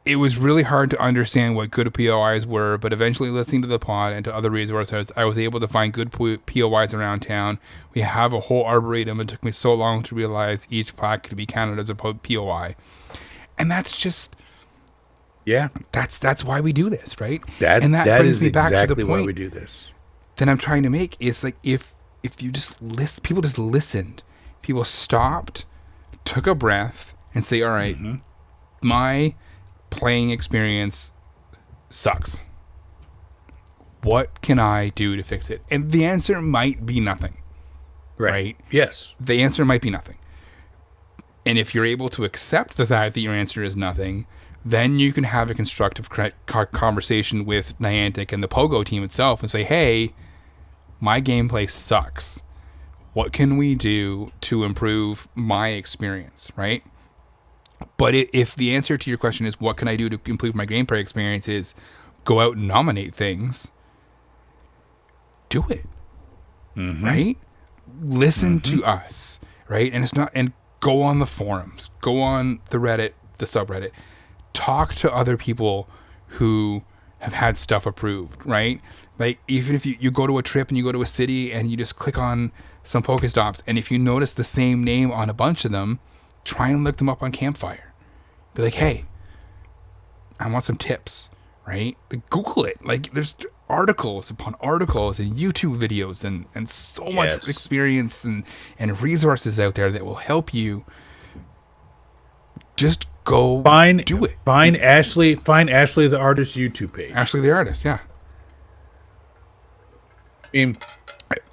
it was really hard to understand what good POIs were, but eventually listening to the pod and to other resources, I was able to find good POIs around town. We have a whole arboretum. It took me so long to realize each plaque could be counted as a POI. And that's just... Yeah. That's why we do this, right? That brings is me back exactly to the point why we do this. that I'm trying to make is like if you just listen, people just listened. People stopped, took a breath, and say, all right, my playing experience sucks. What can I do to fix it? And the answer might be nothing. Right? Yes. The answer might be nothing. And if you're able to accept the fact that your answer is nothing, then you can have a constructive conversation with Niantic and the Pogo team itself and say, hey, my gameplay sucks. What can we do to improve my experience, right? But if the answer to your question is, what can I do to improve my gameplay experience, is go out and nominate things, do it, right? Listen to us, right? And go on the forums, go on the Reddit, the subreddit, talk to other people who have had stuff approved, right? Like, even if you go to a trip and you go to a city and you just click on some Pokestops, and if you notice the same name on a bunch of them, try and look them up on Campfire. Be like, hey, I want some tips, right? Like, Google it. Like, there's articles upon articles and YouTube videos and so much experience and resources out there that will help you. Just go do it. Find Ashley the Artist YouTube page. Ashley the Artist, yeah. I mean,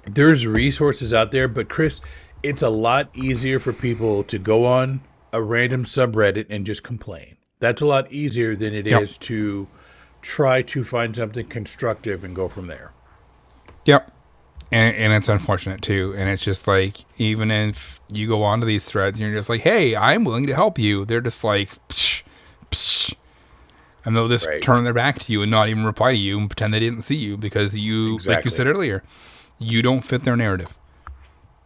there's resources out there, but Chris, it's a lot easier for people to go on a random subreddit and just complain. That's a lot easier than it is to try to find something constructive and go from there. Yep. And it's unfortunate too. And it's just like, even if you go onto these threads and you're just like, hey, I'm willing to help you, they're just like, psh, psh. And they'll just turn their back to you and not even reply to you and pretend they didn't see you because you, like you said earlier, you don't fit their narrative.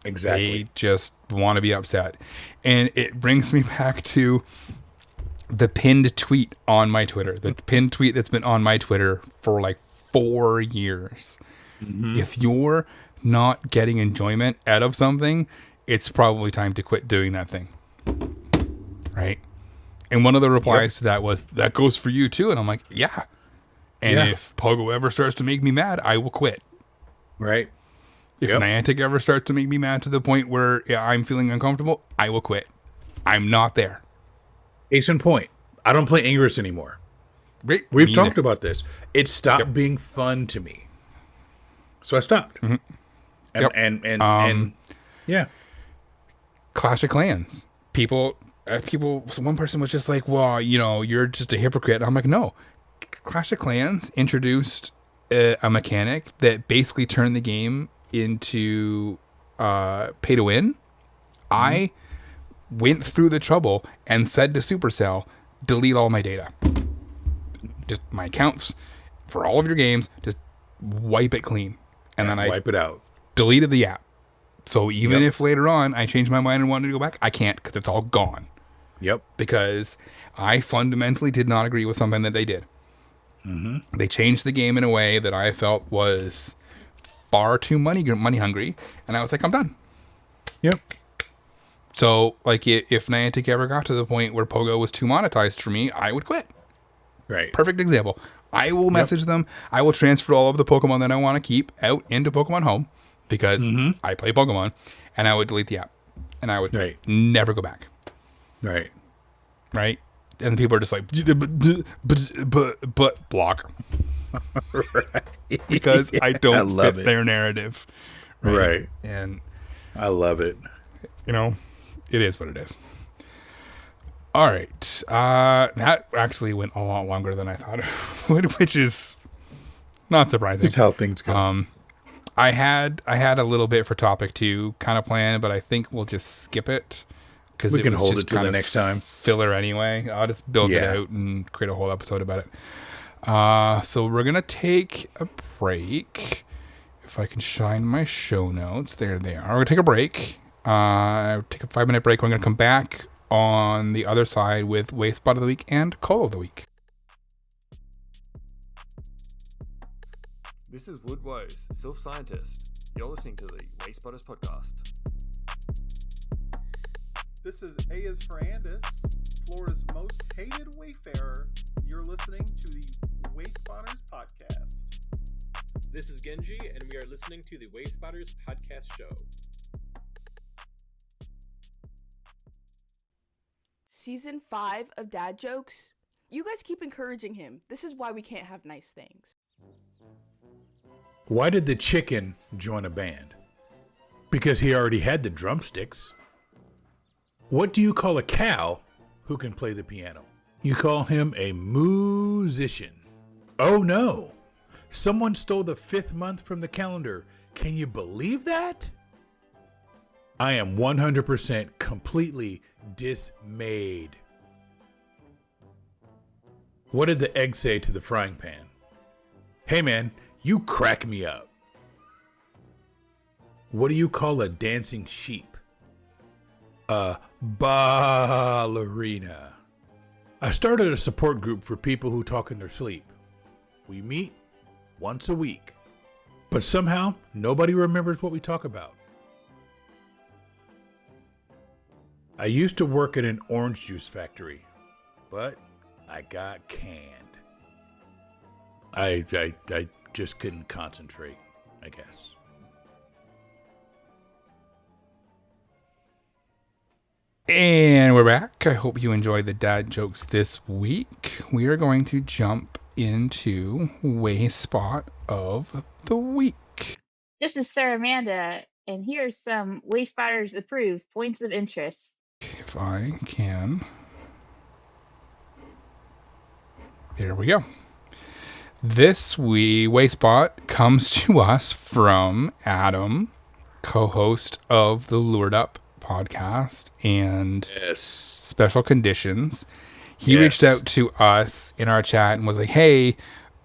Exactly. They just want to be upset. And it brings me back to the pinned tweet on my Twitter. The pinned tweet that's been on my Twitter for like 4 years. If you're not getting enjoyment out of something, it's probably time to quit doing that thing. Right? And one of the replies to that was, that goes for you too. And I'm like, yeah. And if Pogo ever starts to make me mad, I will quit. Right. If Niantic ever starts to make me mad to the point where I'm feeling uncomfortable, I will quit. I'm not there. Case in point, I don't play Ingress anymore. Right. We've talked about this. It stopped being fun to me. So I stopped. And yeah. Clash of Clans. People, one person was just like, well, you're just a hypocrite. I'm like, no. Clash of Clans introduced a mechanic that basically turned the game into pay to win. I went through the trouble and said to Supercell, delete all my data. Just my accounts for all of your games, just wipe it clean. And then I wipe it out. Deleted the app. So even if later on I changed my mind and wanted to go back, I can't because it's all gone. Yep. Because I fundamentally did not agree with something that they did. They changed the game in a way that I felt was far too money hungry, and I was like, I'm done. Yep. So, like, if Niantic ever got to the point where Pogo was too monetized for me, I would quit. Right. Perfect example. I will message them. I will transfer all of the Pokemon that I want to keep out into Pokemon Home because I play Pokemon, and I would delete the app, and I would never go back. Right. Right. And people are just like, but block. Right. Because I don't fit their narrative. Right. And I love it. It is what it is. All right. That actually went a lot longer than I thought it would, which is not surprising. Just how things go. I had a little bit for topic 2 kind of planned, but I think we'll just skip it. Because we can hold it to the next time. Filler anyway. I'll just build it out and create a whole episode about it. So we're going to take a break. If I can shine my show notes. There they are. We're going to take a break. Take a 5-minute break. We're going to come back on the other side with Wayspot of the Week and Call of the Week. This is Woodwose, self-scientist. You're listening to the Wayspotters podcast. This is A is for Andis, Florida's most hated Wayfarer. You're listening to the Wayspotters podcast. This is Genji, and we are listening to the Wayspotters podcast show. Season 5 of Dad Jokes. You guys keep encouraging him. This is why we can't have nice things. Why did the chicken join a band? Because he already had the drumsticks. What do you call a cow who can play the piano? You call him a musician. Oh no! Someone stole the 5th month from the calendar. Can you believe that? I am 100% completely dismayed. What did the egg say to the frying pan? Hey man, you crack me up. What do you call a dancing sheep? A ballerina. I started a support group for people who talk in their sleep. We meet once a week. But somehow, nobody remembers what we talk about. I used to work at an orange juice factory, but I got canned. I just couldn't concentrate, I guess. And we're back. I hope you enjoyed the dad jokes this week. We are going to jump into Wayspot of the Week. This is Sarah Amanda, and here are some Wayspotters approved points of interest. If I can. There we go. This Wayspot comes to us from Adam, co-host of the Lured Up podcast and Special Conditions. He reached out to us in our chat and was like, hey,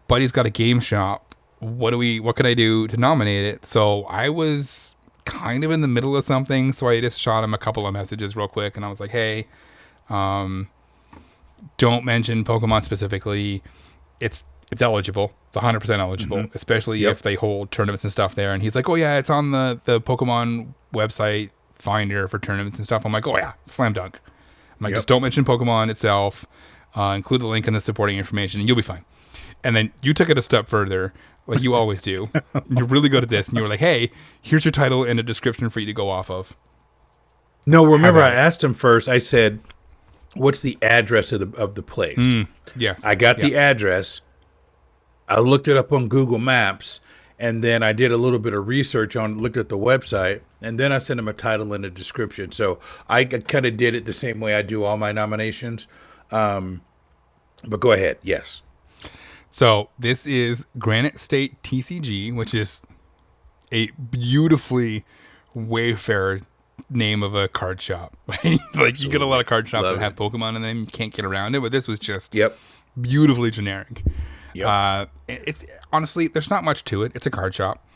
buddy's got a game shop. What can I do to nominate it? So I was kind of in the middle of something, so I just shot him a couple of messages real quick, and I was like, hey, don't mention Pokemon specifically. It's eligible. It's 100% eligible, especially if they hold tournaments and stuff there. And he's like, oh yeah, it's on the Pokemon website finder for tournaments and stuff. I'm like, oh yeah, slam dunk. I'm like, just don't mention Pokemon itself. Include the link in the supporting information, and you'll be fine. And then you took it a step further, like you always do. You're really good at this. And you were like, hey, here's your title and a description for you to go off of. No, remember Have I at it. asked him first. I said, "What's the address of the place?" Yes. I got Yeah. the address. I looked it up on Google Maps, and then I did a little bit of research looked at the website, and then I sent him a title and a description. So I kind of did it the same way I do all my nominations. But go ahead. Yes. So this is Granite State TCG, which is a beautifully Wayfarer name of a card shop. Right? Like you get a lot of card shops Love that have Pokemon in them, you can't get around it, but this was just Yep. beautifully generic. Yep. It's honestly, there's not much to it. It's a card shop.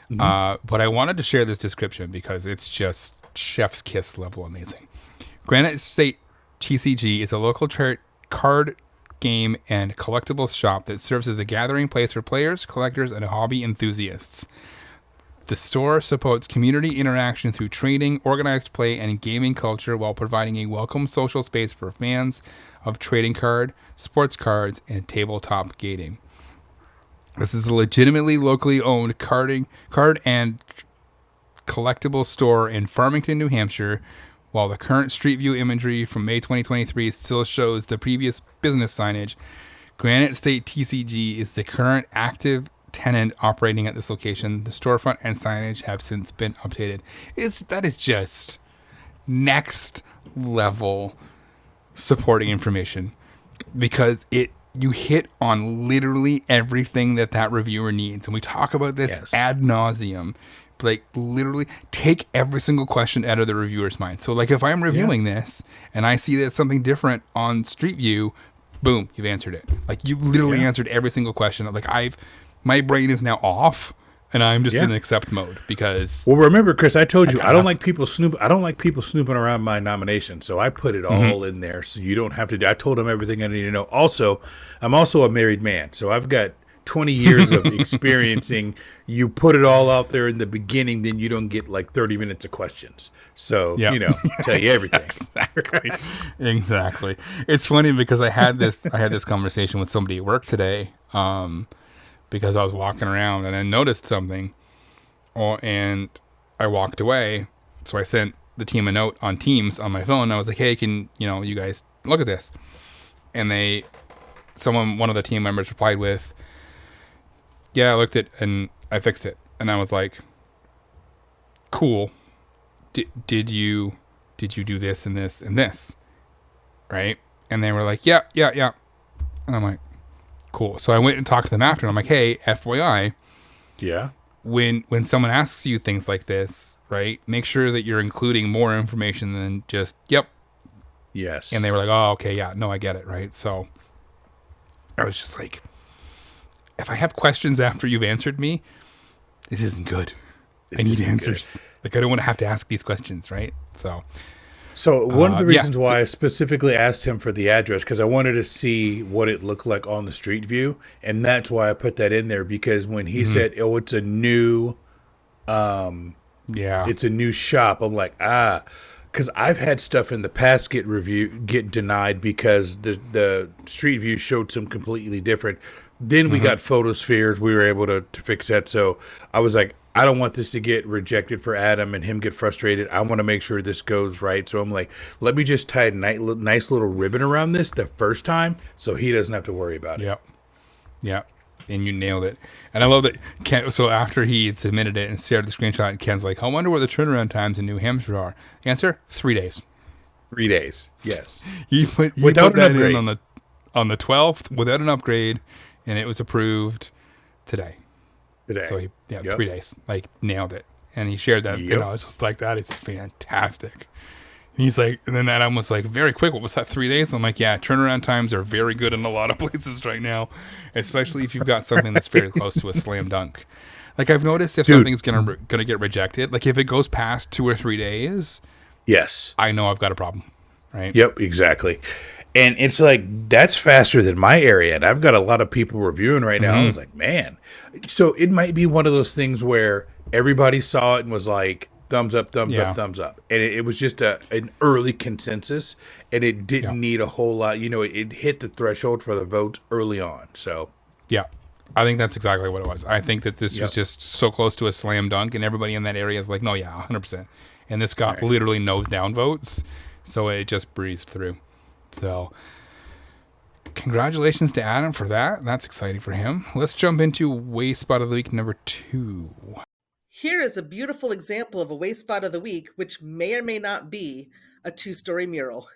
But I wanted to share this description because it's just chef's kiss level amazing. Granite State TCG is a local card game and collectibles shop that serves as a gathering place for players, collectors, and hobby enthusiasts. The store supports community interaction through trading, organized play, and gaming culture while providing a welcome social space for fans of trading card, sports cards, and tabletop gaming. This is a legitimately locally owned card and collectible store in Farmington, New Hampshire. While the current Street View imagery from May 2023 still shows the previous business signage, Granite State TCG is the current active tenant operating at this location. The storefront and signage have since been updated. That is just next level supporting information, because you hit on literally everything that reviewer needs, and we talk about this ad nauseum. Like literally take every single question out of the reviewer's mind. So like if I'm reviewing this and I see that something different on Street View, boom, you've answered it. Like you literally answered every single question. Like my brain is now off and I'm just in accept mode because. Well, remember, Chris, I told you I don't like people snooping around my nomination. So I put it all in there so you don't have to. I told them everything I need to know. Also, I'm also a married man, so I've got 20 years of experiencing. You put it all out there in the beginning, then you don't get like 30 minutes of questions. So, tell you everything. Exactly. It's funny because I had this conversation with somebody at work today, because I was walking around and I noticed something, and I walked away. So I sent the team a note on Teams on my phone. I was like, hey, can you guys look at this? And one of the team members replied with, yeah, I looked at it and I fixed it. And I was like, cool. Did you do this and this and this? Right? And they were like, yeah. And I'm like, cool. So I went and talked to them after, and I'm like, hey, FYI. Yeah. When someone asks you things like this, right, make sure that you're including more information than just, yep. Yes. And they were like, oh, okay, yeah, no, I get it, right? So I was just like, if I have questions after you've answered me, this isn't good. I need answers. Like, I don't want to have to ask these questions, right? So one of the reasons why I specifically asked him for the address, because I wanted to see what it looked like on the Street View, and that's why I put that in there, because when he said, oh, it's a new it's a new shop, I'm like, because I've had stuff in the past get denied because the Street View showed some completely different. Then we got photospheres. We were able to fix that. So I was like, I don't want this to get rejected for Adam and him get frustrated. I want to make sure this goes right. So I'm like, let me just tie a nice little ribbon around this the first time so he doesn't have to worry about it. Yep. And you nailed it. And I love that Ken, so after he had submitted it and shared the screenshot, Ken's like, I wonder what the turnaround times in New Hampshire are. Answer, 3 days. 3 days, yes. He put that in on the 12th without an upgrade, and it was approved today. So 3 days, like nailed it. And he shared that, I was just like, that is fantastic. And he's like, and then Adam was like, very quick. What was that, 3 days? I'm like, yeah, turnaround times are very good in a lot of places right now, especially if you've got something that's very close to a slam dunk. Like I've noticed if something's gonna get rejected, like if it goes past 2 or 3 days, yes, I know I've got a problem, right? Yep, exactly. And it's like, that's faster than my area. And I've got a lot of people reviewing right now. I was like, man. So it might be one of those things where everybody saw it and was like, thumbs up, thumbs up, thumbs up. And it was just an early consensus. And it didn't need a whole lot. It hit the threshold for the votes early on. So, yeah. I think that's exactly what it was. I think that this was just so close to a slam dunk, and everybody in that area is like, no, yeah, 100%. And this got literally nose down votes, so it just breezed through. So congratulations to Adam for that. That's exciting for him. Let's jump into Wayspot of the Week number 2. Here is a beautiful example of a Wayspot of the Week, which may or may not be a 2-story mural.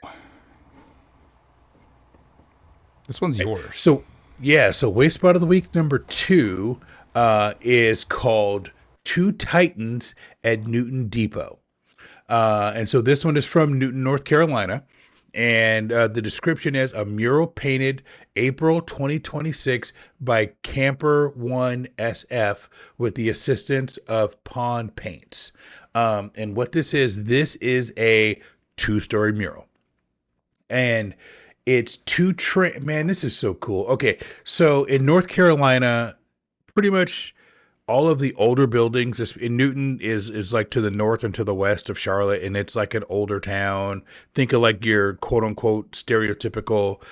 This one's yours. So Wayspot of the Week number 2 is called Two Titans at Newton Depot. And so this one is from Newton, North Carolina. And the description is a mural painted April 2026 by Camper 1 SF with the assistance of Pond Paints. And what this is a 2-story mural. And it's man, this is so cool. Okay, so in North Carolina, pretty much all of the older buildings in Newton is like to the north and to the west of Charlotte, and it's like an older town. Think of like your quote unquote stereotypical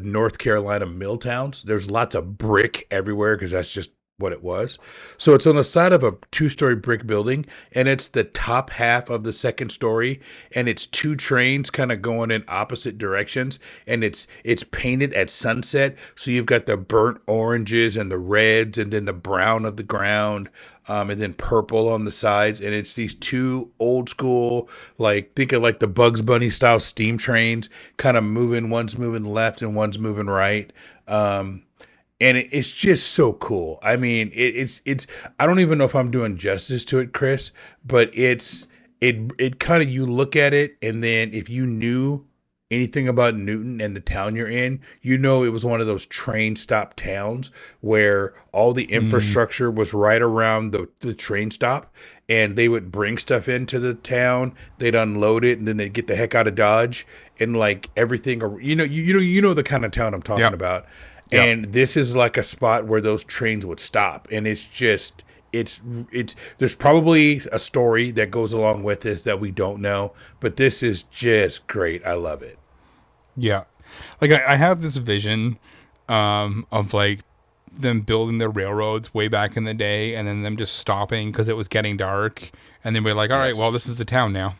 North Carolina mill towns. There's lots of brick everywhere because that's just what it was. So it's on the side of a 2-story brick building, and it's the top half of the second story, and it's 2 trains kind of going in opposite directions, and it's painted at sunset. So you've got the burnt oranges and the reds and then the brown of the ground, and then purple on the sides, and it's these 2 old school, like think of like the Bugs Bunny style steam trains kind of moving. One's moving left and one's moving right. And it's just so cool. I mean, it's. I don't even know if I'm doing justice to it, Chris, but it kind of, you look at it, and then if you knew anything about Newton and the town you're in, you know it was one of those train stop towns where all the infrastructure was right around the train stop, and they would bring stuff into the town, they'd unload it, and then they'd get the heck out of Dodge, and like everything, you know the kind of town I'm talking about. Yep. And this is like a spot where those trains would stop, and it's just it's there's probably a story that goes along with this that we don't know, but this is just great. I love it. Yeah, like I have this vision of like them building the railroads way back in the day, and then them just stopping because it was getting dark, and then we're like, all right, well, this is a town now.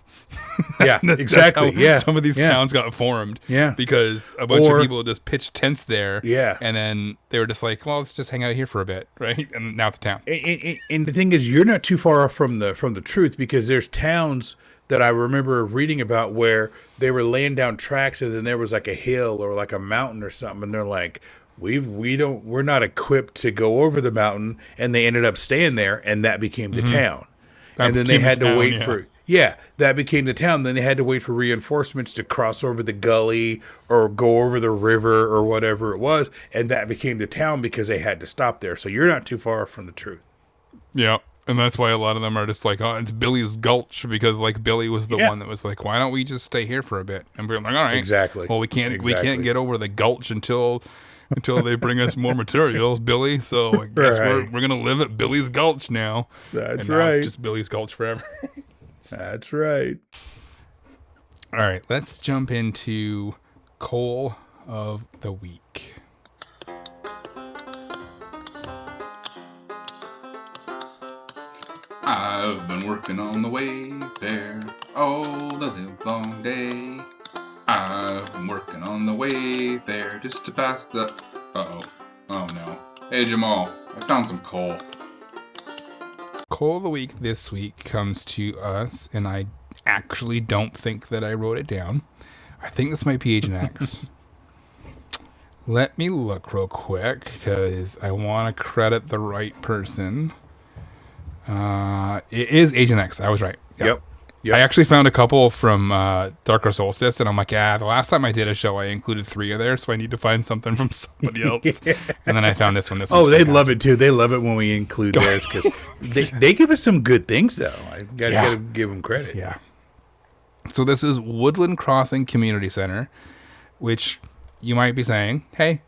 Yeah, exactly. That's how some of these towns got formed. Yeah, because a bunch of people just pitched tents there. Yeah, and then they were just like, well, let's just hang out here for a bit, right? And now it's a town. And the thing is, you're not too far off from the truth, because there's towns that I remember reading about where they were laying down tracks, and then there was like a hill or like a mountain or something, and they're like, we're not equipped to go over the mountain, and they ended up staying there, and that became the town. And then they had to wait for that became the town. Then they had to wait for reinforcements to cross over the gully or go over the river or whatever it was, and that became the town because they had to stop there. So you're not too far from the truth. Yeah. And that's why a lot of them are just like, oh, it's Billy's Gulch, because like Billy was the one that was like, why don't we just stay here for a bit? And we're like, all right, exactly. Well, we can't get over the Gulch until they bring us more materials, Billy. So I guess we're gonna live at Billy's Gulch now. That's and now right. It's just Billy's Gulch forever. That's right. All right, let's jump into Coal of the Week. I've been working on the Wayfarer all the live long day. I've been working on the Wayfarer just to pass the... Uh-oh. Oh, no. Hey, Jamal, I found some coal. Coal of the Week this week comes to us, and I actually don't think that I wrote it down. I think this might be Agent X. Let me look real quick, because I want to credit the right person. It is Agent X. I was right. Yep. I actually found a couple from Darker Solstice, and I'm like, the last time I did a show, I included 3 of there, so I need to find something from somebody else. And then I found this one. They'd love it too. They love it when we include theirs, because they give us some good things, though. I gotta give them credit. Yeah. So this is Woodland Crossing Community Center, which you might be saying, hey,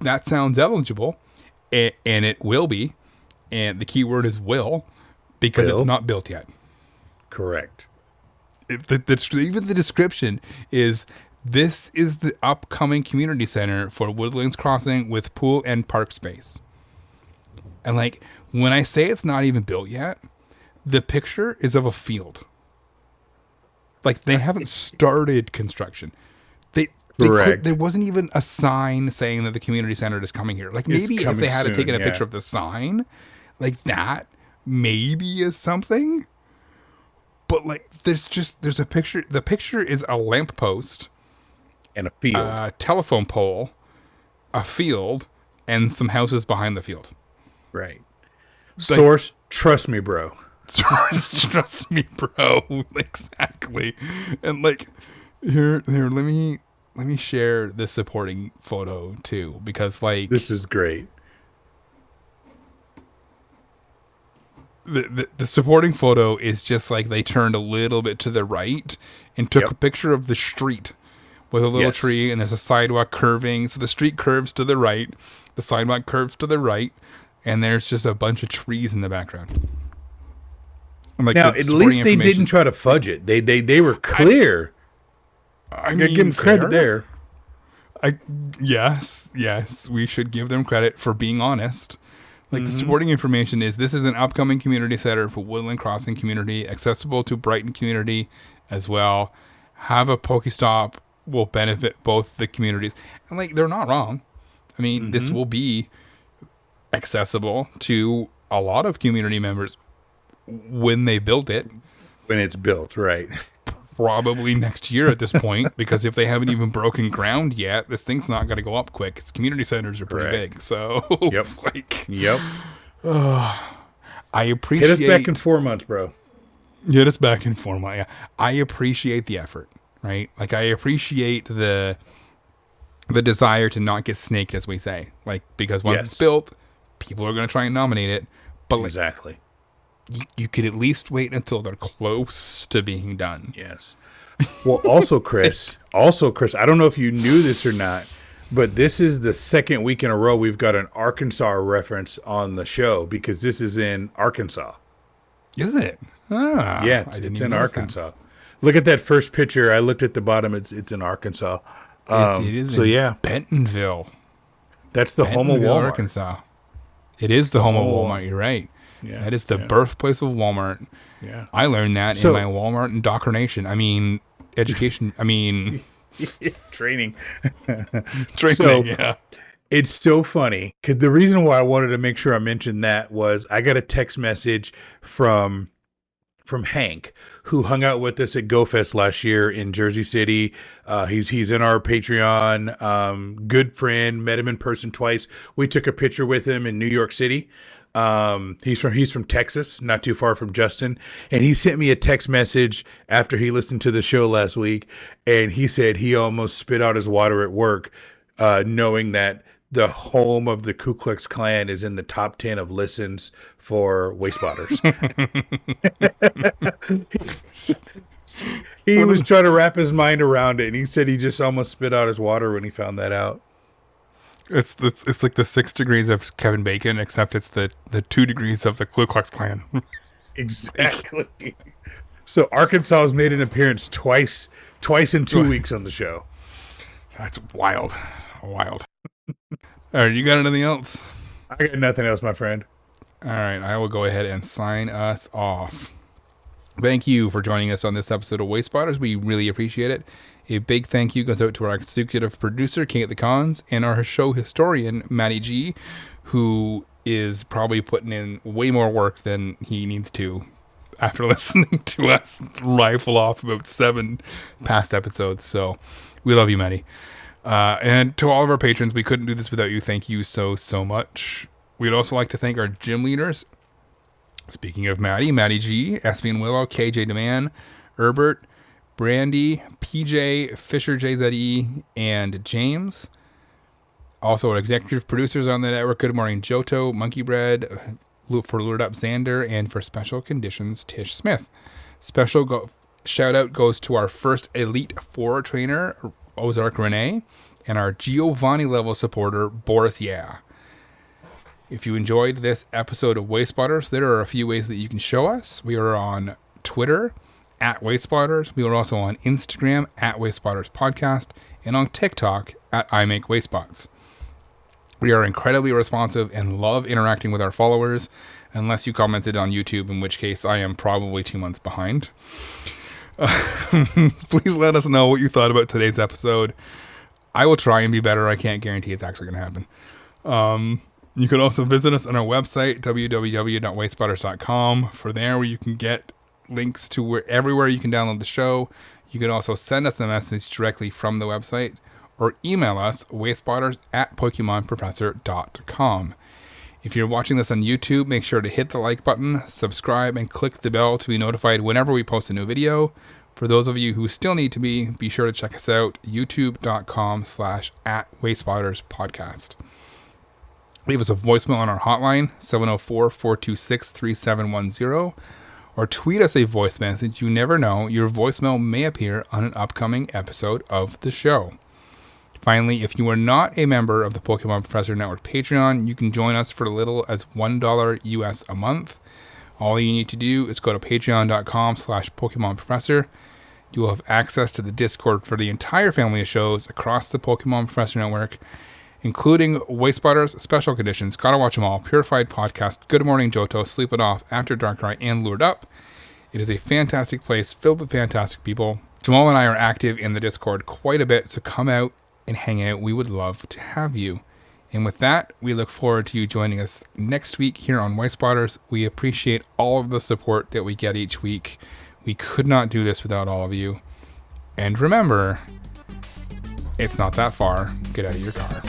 that sounds eligible, and it will be, and the key word is will, because it's not built yet. Correct. Even the description is This is the upcoming community center for Woodlands Crossing with pool and park space. And like, when I say it's not even built yet, the picture is of a field. Like, they haven't started construction. There wasn't even a sign saying that the community center is coming here. Like, maybe if they had taken a picture of the sign, like that maybe is something. But like, there's a picture. The picture is a lamppost and a field, a telephone pole, a field, and some houses behind the field. Right. Source, trust me, bro. Source, trust me, bro. Exactly. And like, here, let me share this supporting photo too, because like, this is great. The supporting photo is just like they turned a little bit to the right and took a picture of the street with a little tree, and there's a sidewalk curving. So the street curves to the right, the sidewalk curves to the right, and there's just a bunch of trees in the background. Like, now, at least they didn't try to fudge it. They were clear. I mean, give them credit there. Yes, we should give them credit for being honest. Like, the supporting information is, this is an upcoming community center for Woodland Crossing community, accessible to Brighton community as well. Have a Pokestop will benefit both the communities. And like, they're not wrong. I mean, this will be accessible to a lot of community members when they build it. When it's built, right. Probably next year at this point, because if they haven't even broken ground yet, this thing's not going to go up quick. Its community centers are pretty big. So, I appreciate... Hit us back in 4 months, bro. Hit us back in 4 months, yeah. I appreciate the effort, right? Like, I appreciate the desire to not get snaked, as we say. Like, because once it's built, people are going to try and nominate it. But exactly. You could at least wait until they're close to being done. Yes. Well, also, Chris, I don't know if you knew this or not, but this is the second week in a row we've got an Arkansas reference on the show, because this is in Arkansas. Is it? Ah, yeah, it's in Arkansas. Look at that first picture. I looked at the bottom. It's in Arkansas. It is Bentonville. That's the home of Walmart. Arkansas. It is the home of Walmart. You're right. Yeah, that is the birthplace of Walmart. Yeah, I learned that in my Walmart indoctrination. I mean, education. I mean, training. So, yeah. It's so funny, because the reason why I wanted to make sure I mentioned that was I got a text message from Hank, who hung out with us at GoFest last year in Jersey City. He's in our Patreon. Good friend, met him in person twice. We took a picture with him in New York City. He's from Texas, not too far from Justin, and he sent me a text message after he listened to the show last week, and he said he almost spit out his water at work, knowing that the home of the Ku Klux Klan is in the top 10 of listens for Wayspotters. He was trying to wrap his mind around it, and he said he just almost spit out his water when he found that out. It's like the 6 degrees of Kevin Bacon, except it's the 2 degrees of the Ku Klux Klan. Exactly. So Arkansas has made an appearance twice in 2 weeks on the show. That's wild. All right, you got anything else? I got nothing else, my friend. All right, I will go ahead and sign us off. Thank you for joining us on this episode of Wayspotters. We really appreciate it. A big thank you goes out to our executive producer, King at the Konz, and our show historian, Matty G, who is probably putting in way more work than he needs to after listening to us rifle off about 7 past episodes. So we love you, Matty. And to all of our patrons, we couldn't do this without you. Thank you so much. We'd also like to thank our gym leaders. Speaking of Matty G, Espion Willow, KJ Deman, Herbert, Brandy, PJ, Fisher JZE, and James. Also, our executive producers on the network, Good Morning Johto, Monkey Bread, for Lured Up Xander, and for Special Conditions, Tish Smith. Shout out goes to our first Elite 4 trainer, Ozark Renee, and our Giovanni level supporter, Boris Yeah. If you enjoyed this episode of Wayspotters, there are a few ways that you can show us. We are on Twitter at Wayspotters. We are also on Instagram at Wayspotters Podcast and on TikTok at I Make Wayspots. We are incredibly responsive and love interacting with our followers, unless you commented on YouTube, in which case I am probably 2 months behind. Please let us know what you thought about today's episode. I will try and be better. I can't guarantee it's actually going to happen. You can also visit us on our website, www.wayspotters.com. For there, where you can get links to everywhere you can download the show. You can also send us a message directly from the website or email us, wayspotters@pokemonprofessor.com. If you're watching this on YouTube, make sure to hit the like button, subscribe, and click the bell to be notified whenever we post a new video. For those of you who still need to be sure to check us out, youtube.com/@wayspotters-podcast. Leave us a voicemail on our hotline, 704-426-3710, or tweet us a voice message. You never know, your voicemail may appear on an upcoming episode of the show. Finally, if you are not a member of the Pokemon Professor Network Patreon, you can join us for as little as $1 US a month. All you need to do is go to patreon.com/PokemonProfessor. You will have access to the Discord for the entire family of shows across the Pokemon Professor Network, including Wayspotters, Special Conditions, Gotta Watch 'Em All, Purified Podcast, Good Morning Johto, Sleep It Off, After Darkrai, and Lured Up. It is a fantastic place filled with fantastic people. Jamal and I are active in the Discord quite a bit, so come out and hang out. We would love to have you. And with that, we look forward to you joining us next week here on Wayspotters. We appreciate all of the support that we get each week. We could not do this without all of you. And remember, it's not that far. Get out of your car.